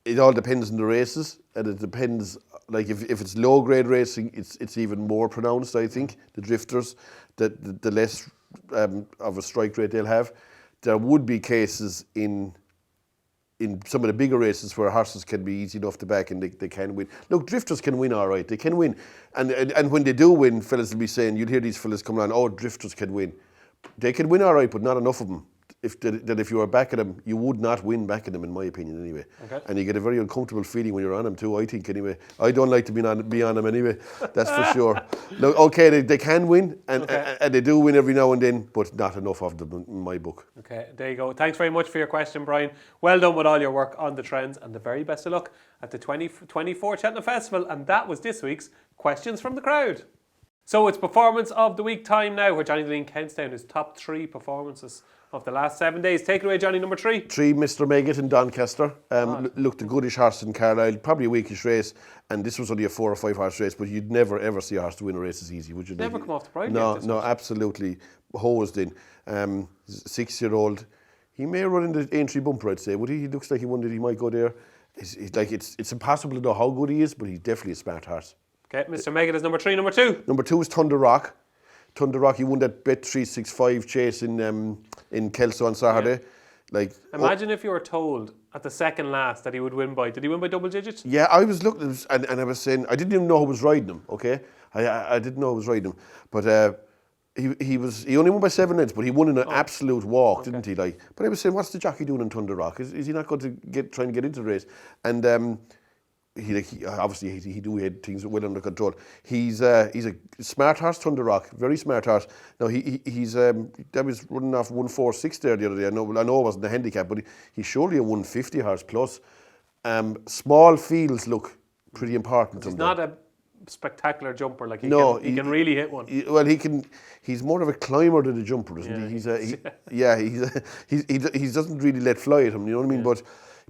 It all depends on the races, and it depends, like if it's low grade racing, it's even more pronounced, I think, the drifters, the less of a strike rate they'll have. There would be cases in some of the bigger races where horses can be easy enough to back and they can win. Look, drifters can win all right. They can win. And when they do win, fellas will be saying, you'll hear these fellas coming on, oh, drifters can win. They can win all right, but not enough of them. If you were backing them, you would not win backing them, in my opinion, anyway. Okay. And you get a very uncomfortable feeling when you're on them too, I think, anyway. I don't like to be on them anyway, that's for sure. Look, okay, they can win, and they do win every now and then, but not enough of them in my book. Okay, there you go. Thanks very much for your question, Brian. Well done with all your work on the trends, and the very best of luck at the 2024 Cheltenham Festival. And that was this week's Questions from the Crowd. So it's Performance of the Week time now, where Johnny Dineen counts down his top 3 performances of the last 7 days. Take it away, Johnny, number 3. 3, Mr. Megget in Doncaster. Looked a goodish horse in Carlisle, probably a weakish race, and this was only a 4 or 5 horse race, but you'd never ever see a horse to win a race as easy, would you? Never come off the pride. No, absolutely hosed in. 6-year-old. He may run in the Aintree bumper, I'd say. Would he? He looks like he wondered he might go there. It's impossible to know how good he is, but he's definitely a smart horse. Okay, Mr. Megget is number 3. Number 2. Number 2 is Thunder Rock. Thunder Rock, he won that Bet 365 chase in Kelso on Saturday. Yeah. Imagine if you were told at the second last that he would win by. Did he win by double digits? Yeah, I was looking and I was saying I didn't even know who was riding him. Okay, I didn't know who was riding him, but he only won by 7 lengths, but he won in an absolute walk, didn't he? But I was saying, what's the jockey doing in Thunder Rock? Is he not going to try and get into the race? And he obviously he had things well under control. He's a smart horse, Thunder Rock, very smart horse. Now he's that was running off 146 there the other day. I know it wasn't a handicap, but he's surely a 150 horse plus. Small fields look pretty important. He's not a spectacular jumper. He can really hit one. He can. He's more of a climber than a jumper, isn't he? He doesn't really let fly at him. You know what I mean?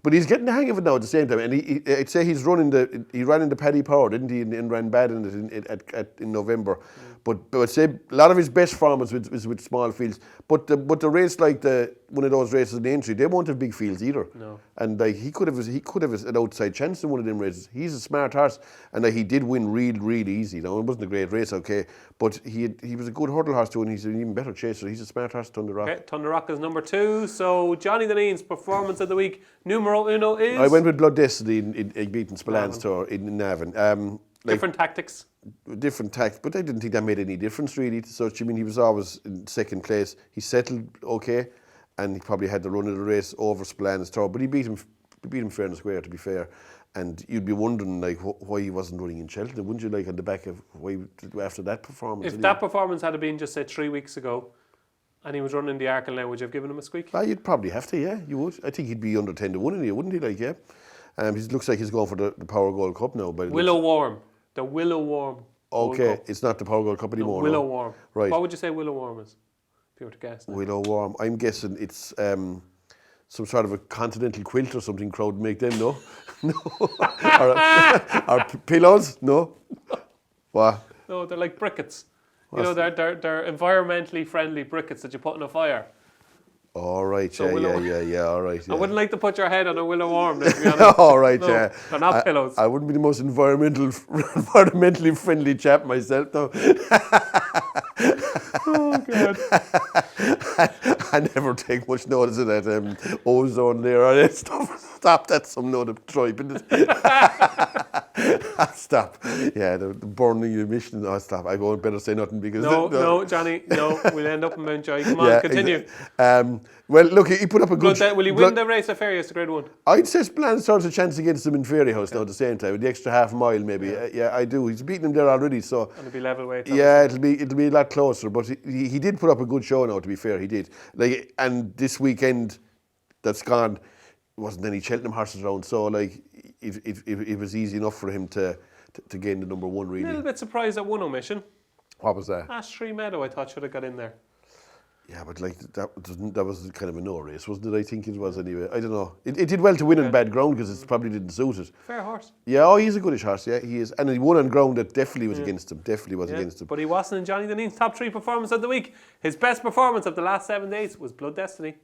But he's getting the hang of it now at the same time, and I'd say he ran into Paddy Power, didn't he, and ran bad in it in November. But I'd say a lot of his best form was with small fields. But the race one of those races in Aintree, they won't have big fields either. No. And he could have an outside chance in one of them races. He's a smart horse, and he did win real easy. Now it wasn't a great race, okay, but he was a good hurdle horse too, and he's an even better chaser. He's a smart horse, Thunder Rock. Okay, Thunder Rock is number 2. So Johnny Dineen's Performance of the Week numero 1 is. I went with Blood Destiny in beating Spallan's Tour in Navan. Different tactics. But I didn't think that made any difference really. So he was always in second place. He settled okay, and he probably had the run of the race over Spallan's Tour. But he beat him fair and square, to be fair. And you'd be wondering why he wasn't running in Cheltenham, wouldn't you? On the back of why after that performance. If that performance had been just say 3 weeks ago, and he was running the Arkle now, would you have given him a squeak? You'd probably have to, yeah, you would. I think he'd be under 10 to 1 in here, wouldn't he? Yeah. He looks like he's going for the Power Gold Cup now. Willow Worm. The Willow Worm. Okay, it's not the Power Gold Cup anymore. Willow Worm. Right. What would you say Willow Worm is, if you were to guess? Willow Worm. I'm guessing it's some sort of a continental quilt or something. Crowd make them, no? No. or pillows, no? What? No, they're like briquettes. They're environmentally friendly briquettes that you put in a fire. All right, all right. Yeah. I wouldn't like to put your head on a willow worm, to be honest. All right, no, yeah. They're not pillows. I wouldn't be the most environmentally friendly chap myself, though. Oh, God. I never take much notice of that ozone layer or that stuff. Stop, that's some note of tripe, isn't it? Stop. Yeah, the burning emission. Oh, stop. I won't better say nothing because... No, Johnny, no. We'll end up in Mountjoy. Come on, continue. Well, look, he put up a good... Will he win the race of Fairyhouse to Grade 1? I'd say Spallan's Tour's a chance against him in Fairyhouse now at the same time, with the extra half mile maybe. Yeah, I do. He's beaten him there already, so... And it'll be level weight. Yeah, it'll be a lot closer, but he did put up a good show now, to be fair, he did. And this weekend that's gone, wasn't any Cheltenham horses around, so it was easy enough for him to gain the number 1 really. A little bit surprised at one omission. What was that? Ash Tree Meadow, I thought should have got in there. Yeah, but that was kind of a no race, wasn't it? I think it was anyway. I don't know. It did well to win on bad ground because it probably didn't suit it. Fair horse. Yeah, he's a goodish horse. Yeah, he is, and he won on ground that definitely was against him. Definitely was against him. But he wasn't in Johnny Dineen's top 3 performance of the week. His best performance of the last 7 days was Blood Destiny.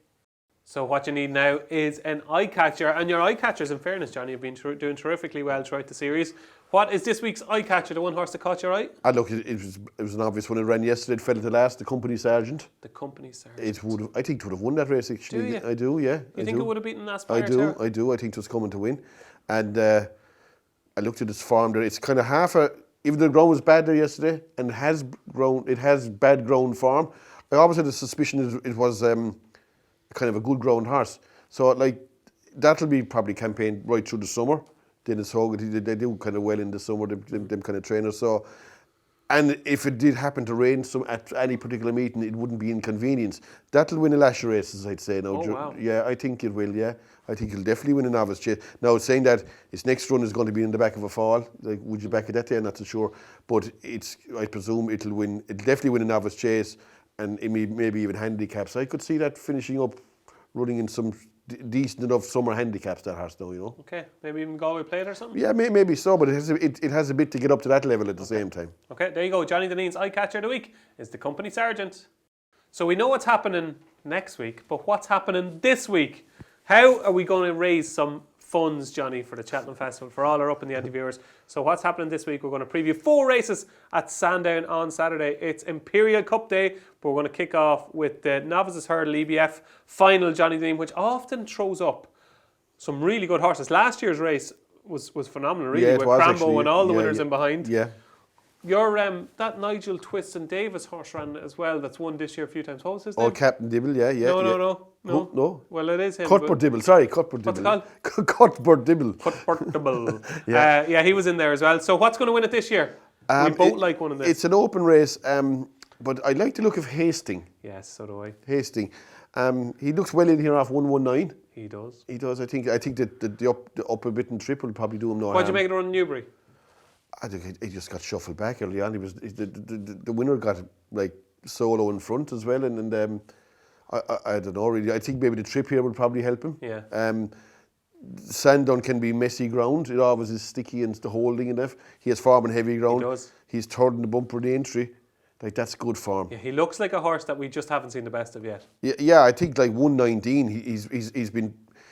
So what you need now is an Eyecatcher, and your Eyecatchers, in fairness, Johnny, have been doing terrifically well throughout the series. What is this week's Eyecatcher, the one horse that caught your eye? Look, it was an obvious one. It ran yesterday. It fell to the last. The Company Sergeant. The Company Sergeant. I think it would have won that race, actually. Do you? I do, yeah. You think it would have beaten Aspire? I do. I think it was coming to win. And I looked at its form there. It's kind of half a... Even though the ground was bad there yesterday, and it has bad ground form, I always had a suspicion it was kind of a good ground horse. So, like, that'll be probably campaigned right through the summer. Dennis Hogan, they do kind of well in the summer, them kind of trainers. So, and if it did happen to rain at any particular meeting, it wouldn't be inconvenience. That'll win a lash of races, I'd say. Now, wow. Yeah, I think it will, yeah. I think it'll definitely win a novice chase. Now, saying that its next run is going to be in the back of a fall, like, would you back it that day? I'm not so sure. But I presume it'll definitely win a novice chase, and it maybe even handicaps. I could see that finishing up, running in some decent enough summer handicaps, that horse now, you know. Okay, maybe even Galway Plate or something? Yeah, maybe so, but it has a bit to get up to that level at the same time. Okay, there you go. Johnny Dineen's Eyecatcher of the week is the Company Sergeant. So we know what's happening next week, but what's happening this week? How are we going to raise some funds, Johnny, for the Cheltenham Festival, for all our Upping The Ante viewers? So what's happening this week? We're going to preview 4 races at Sandown on Saturday. It's Imperial Cup Day, but we're going to kick off with the Novices Hurdle EBF final, Johnny Dineen, which often throws up some really good horses. Last year's race was phenomenal, really, with Crambo actually, and all the winners in behind. Yeah. Your that Nigel Twist and Davis horse ran as well. That's won this year a few times. What was his name? Oh, Captain Dibble, yeah. No. Well, it is him. Cuthbert Dibble. Sorry, Cuthbert Dibble. What's it called? Cuthbert Dibble. Cuthbert Dibble. Yeah, he was in there as well. So what's going to win it this year? We both like one of them. It's an open race, but I like the look of Hastings. Yes, so do I. Hastings. He looks well in here off 119. He does. I think that the up a bit and trip will probably do him no harm. Why'd you make it run in Newbury? I think he just got shuffled back early on. The winner got like solo in front as well, and I don't know really. I think maybe the trip here would probably help him. Yeah. Sandown can be messy ground. It always is sticky and the holding and stuff. He has form in heavy ground. He does. He's third in the bumper of the entry. Like, that's good form. Yeah, he looks like a horse that we just haven't seen the best of yet. Yeah, I think like 119.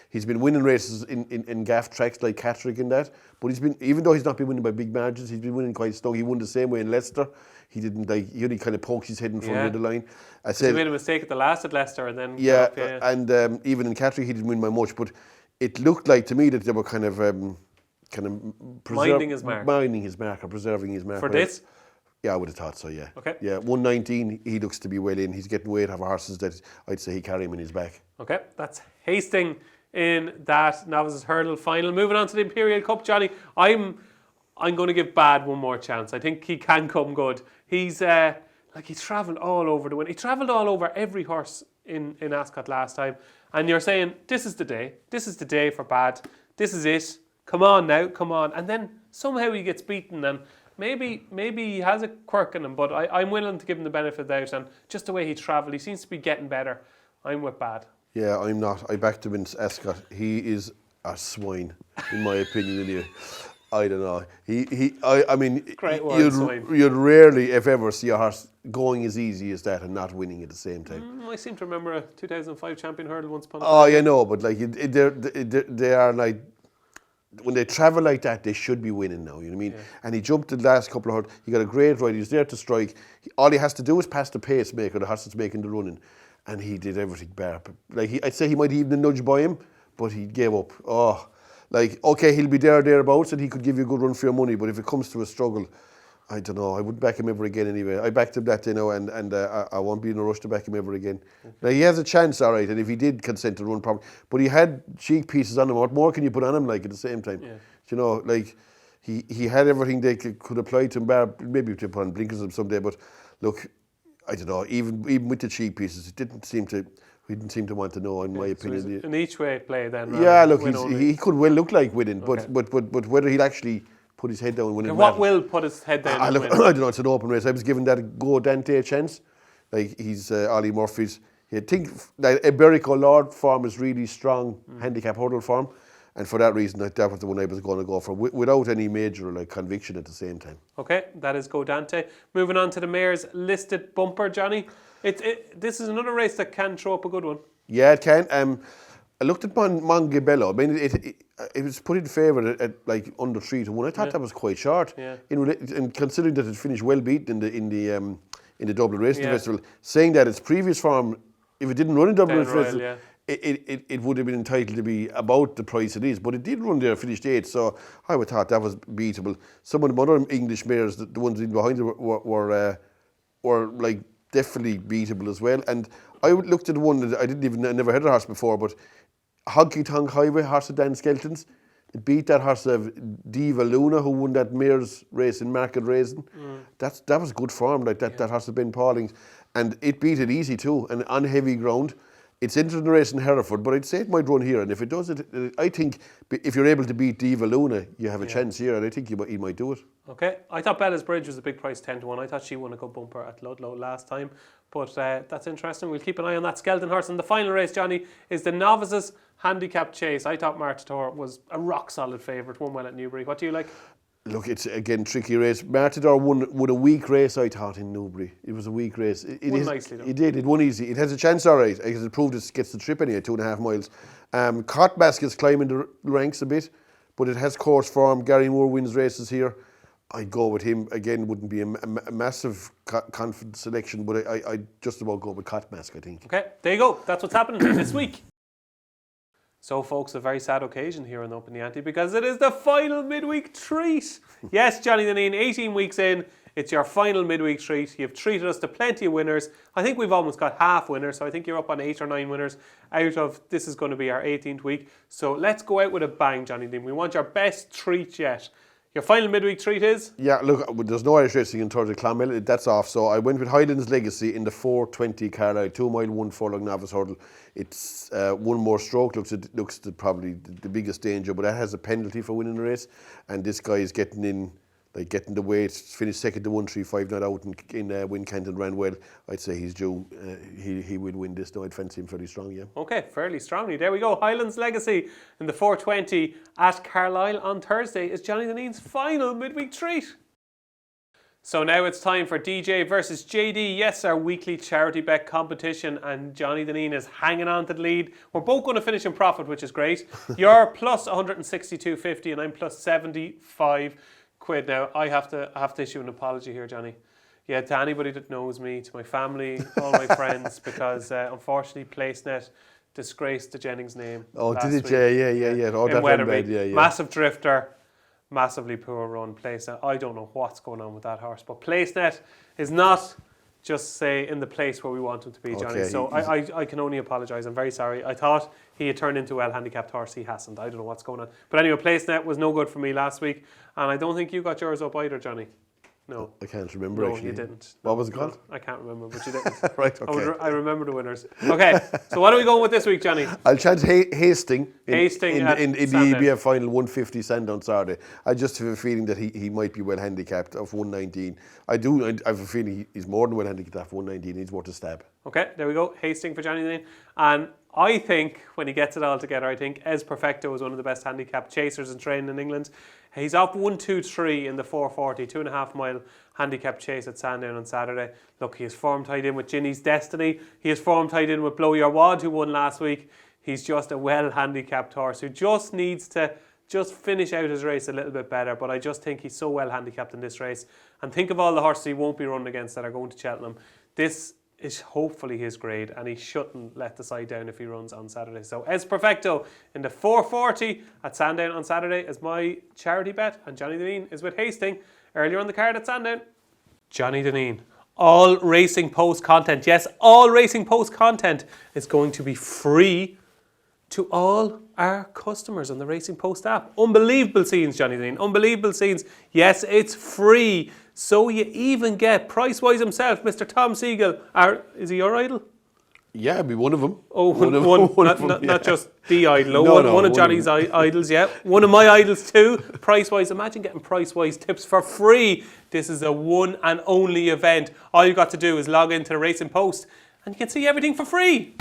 He's been winning races in gaff tracks like Catterick and that. But even though he's not been winning by big margins, he's been winning quite strong. He won the same way in Leicester. He only kind of poked his head in front of the line. He made a mistake at the last at Leicester and then and even in Catterick he didn't win by much. But it looked like to me that they were kind of minding his mark or preserving his mark for this. Yeah, I would have thought so, yeah. Okay. Yeah, 119, he looks to be well in. He's getting weight of horses that I'd say he carry him in his back. Okay, that's Hastings in that Novices Hurdle final. Moving on to the Imperial Cup, Johnny. I'm going to give Bad one more chance. I think he can come good. He's travelled all over the win. He travelled all over every horse in Ascot last time. And you're saying, this is the day. This is the day for Bad. This is it. Come on now, come on. And then somehow he gets beaten, and maybe he has a quirk in him, but I'm willing to give him the benefit of the doubt. And just the way he travelled, he seems to be getting better. I'm with Bad. Yeah, I'm not. I backed him in Ascot. He is a swine, in my opinion. Anyway. I don't know. I mean, great word, swine. You'd rarely, if ever, see a horse going as easy as that and not winning at the same time. I seem to remember a 2005 champion hurdle once upon a time. Oh, yeah, no, but like they are like, when they travel like that, they should be winning now. You know what I mean? Yeah. And he jumped the last couple of hurdles. He got a great ride. He was there to strike. All he has to do is pass the pacemaker, the horse that's making the running, and he did everything bar. Like I'd say he might even nudge by him, but he gave up. Oh, like okay, he'll be thereabouts, and he could give you a good run for your money. But if it comes to a struggle, I don't know. I wouldn't back him ever again anyway. I backed him that day now, and I won't be in a rush to back him ever again. Okay. Now, he has a chance, all right, and if he did consent to run, probably. But he had cheek pieces on him. What more can you put on him, like, at the same time? Yeah. You know, like, he had everything they could apply to him, maybe to put on blinkers on someday, but look, I don't know, even with the cheek pieces, we didn't seem to want to know, in my opinion. So an each way play then. Yeah, look, he could well look like winning, okay. but whether he'll actually put his head down when it matters. What will put his head down? I don't know. It's an open race. I was giving that Go Dante a chance. Like he's Ollie Murphy's. I think that Iberico Lord form is really strong handicap hurdle form, and for that reason, that was the one I was going to go for without any major conviction at the same time. Okay, that is Go Dante. Moving on to the Mayor's listed bumper, Johnny. This is another race that can throw up a good one. Yeah, it can. I looked at Mongabello. I mean, it was put in favour at like under 3-1. I thought that was quite short. Yeah. And considering that it finished well beaten in the Dublin Racing Festival, saying that its previous form, if it didn't run in Dublin Racing Festival, it would have been entitled to be about the price it is. But it did run there, finished 8th. So I would thought that was beatable. Some of the other English mares, the ones in behind it, were like definitely beatable as well. And I looked at the one that I never heard of the horse before, but Honky Tonk Highway, horse of Dan Skelton's. It beat that horse of Diva Luna, who won that mare's race in Market Raisin. That was good form, like that horse of Ben Paulings. And it beat it easy too, and on heavy ground. It's entered the race in Hereford, but I'd say it might run here. And if it does, I think if you're able to beat Diva Luna, you have a chance here, and I think he might do it. Okay, I thought Bella's Bridge was a big price, 10-1. I thought she won a good bumper at Ludlow last time, but that's interesting. We'll keep an eye on that Skelton horse. And the final race, Johnny, is the Novices Handicap Chase. I thought Martador was a rock solid favourite, won well at Newbury. What do you like? Look, it's again tricky race. Martador won a weak race, I thought, in Newbury. It was a weak race. It won nicely though. It did. It won easy. It has a chance, all right, because it proved it gets the trip anyway, 2.5 miles. Cotbask is climbing the ranks a bit, but it has course form. Gary Moore wins races here. I'd go with him. Again, wouldn't be a massive confident selection, but I'd just about go with Cotbask, I think. Okay, there you go. That's what's happening this week. So, folks, a very sad occasion here in Upping The Ante because it is the final midweek treat. Yes, Johnny Dineen, 18 weeks in, it's your final midweek treat. You've treated us to plenty of winners. I think we've almost got half winners, so I think you're up on 8 or 9 winners out of, this is going to be our 18th week. So let's go out with a bang, Johnny Dineen. We want your best treat yet. Your final midweek treat is? Yeah, look, there's no Irish racing in Thursday Clonmel, that's off. So I went with Highlands Legacy in the 4:20 Carlisle, 2 mile, 1 furlong novice hurdle. It's one more stroke, looks probably the biggest danger, but that has a penalty for winning the race. And this guy is getting the weight, finished second to 135, not out in Wincanton, ran well. I'd say he's due. He will win this. No, I'd fancy him fairly strong, yeah. Okay, fairly strongly. There we go. Highlands Legacy in the 4:20 at Carlisle on Thursday is Johnny Dineen's final midweek treat. So now it's time for DJ versus JD. Yes, our weekly charity bet competition, and Johnny Dineen is hanging on to the lead. We're both going to finish in profit, which is great. You're plus 162.50 and I'm plus 75 quid. Now I have to issue an apology here, Johnny. Yeah, to anybody that knows me, to my family, all my friends, because unfortunately PlaceNet disgraced the Jennings name. Oh, did it? Week. Yeah. Oh, that went bad. Yeah. Massive drifter, massively poor run. PlaceNet. I don't know what's going on with that horse, but PlaceNet is not just say in the place where we want him to be, Johnny. Okay, so I can only apologise. I'm very sorry. I thought he had turned into a well-handicapped horse. He hasn't. I don't know what's going on. But anyway, PlaceNet was no good for me last week, and I don't think you got yours up either, Johnny. No. I can't remember, no, actually. you didn't. What was it called? I can't remember, but you didn't. Right, okay. I remember the winners. Okay, so what are we going with this week, Johnny? I'll chance Hastings in the Sandown. EBF final, 150 Sandown Saturday. I just have a feeling that he might be well handicapped of 119. I have a feeling he's more than well handicapped of 119. He's worth a stab. Okay, there we go. Hastings for Johnny Dineen. And I think when he gets it all together, I think Es Perfecto is one of the best handicap chasers in training in England. He's up 1-2-3 in the 440, 2.5 mile handicap chase at Sandown on Saturday. Look, he has form tied in with Ginny's Destiny. He has form tied in with Blow Your Wad, who won last week. He's just a well handicapped horse who just needs to finish out his race a little bit better. But I just think he's so well handicapped in this race. And think of all the horses he won't be running against that are going to Cheltenham. This is hopefully his grade, and he shouldn't let the side down if he runs on Saturday. So Es Perfecto in the 440 at Sandown on Saturday is my charity bet, and Johnny Dineen is with Hastings earlier on the card at Sandown. Johnny Dineen, all Racing Post content, yes, all Racing Post content is going to be free to all our customers on the Racing Post app. Unbelievable scenes, Johnny Dineen, unbelievable scenes. Yes, it's free. So you even get Price-Wise himself, Mr. Tom Siegel. Is he your idol? Yeah, it'd be one of them. Oh, not just the idol. One of Johnny's idols, yeah. One of my idols too. Price-Wise, imagine getting Price-Wise tips for free. This is a one and only event. All you've got to do is log into the Racing Post and you can see everything for free.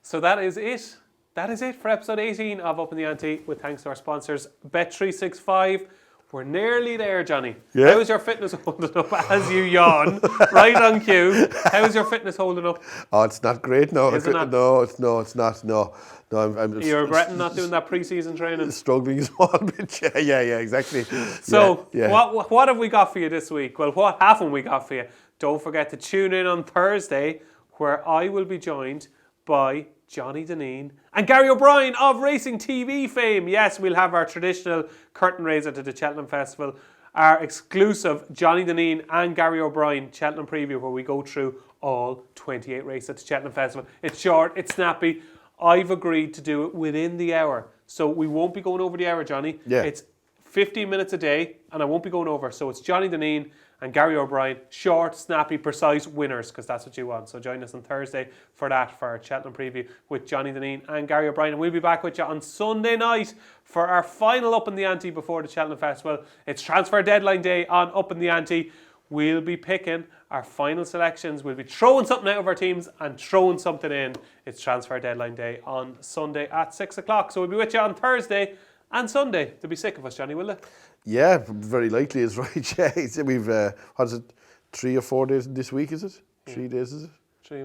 So that is it. That is it for episode 18 of Upping The Ante, with thanks to our sponsors Bet365. We're nearly there, Johnny. Yeah. How is your fitness holding up as you yawn? Right on cue. How is your fitness holding up? Oh, it's not great. No, Is it not? No, it's not. No, I'm You're regretting not doing that pre-season training? struggling a small bit. Yeah, exactly. So, yeah. what have we got for you this week? Well, what haven't we got for you? Don't forget to tune in on Thursday, where I will be joined by Johnny Dineen and Gary O'Brien of Racing TV fame. Yes, we'll have our traditional curtain raiser to the Cheltenham Festival, our exclusive Johnny Dineen and Gary O'Brien Cheltenham preview, where we go through all 28 races at the Cheltenham Festival. It's short, it's snappy. I've agreed to do it within the hour, so we won't be going over the hour, Johnny. Yeah. It's 15 minutes a day, and I won't be going over. So it's Johnny Dineen and Gary O'Brien, short, snappy, precise winners, because that's what you want. So join us on Thursday for that, for our Cheltenham preview with Johnny Dineen and Gary O'Brien. And we'll be back with you on Sunday night for our final Up in the Ante before the Cheltenham Festival. It's transfer deadline day on Up in the Ante. We'll be picking our final selections. We'll be throwing something out of our teams and throwing something in. It's transfer deadline day on Sunday at 6 o'clock. So we'll be with you on Thursday and Sunday. They'll be sick of us, Johnny, will they? Yeah, very likely is right. Yeah, we've what is it, 3 or 4 days this week? Is it 3 days? Is it? 3,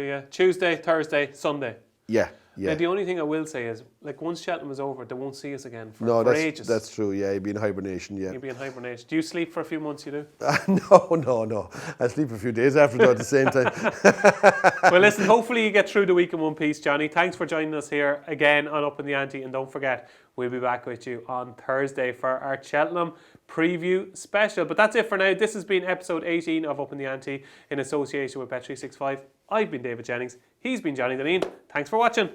yeah. Tuesday, Thursday, Sunday. Yeah. Now, the only thing I will say is, like, once Cheltenham is over, they won't see us again for ages. That's true. Yeah, you'd be in hibernation. Yeah. You'll be in hibernation. Do you sleep for a few months? You do? No. I sleep a few days after that at the same time. Well, listen, hopefully you get through the week in one piece, Johnny. Thanks for joining us here again on Up in the Ante. And don't forget, we'll be back with you on Thursday for our Cheltenham preview special. But that's it for now. This has been episode 18 of Up in the Ante in association with Bet365. I've been David Jennings. He's been Johnny Dineen. Thanks for watching.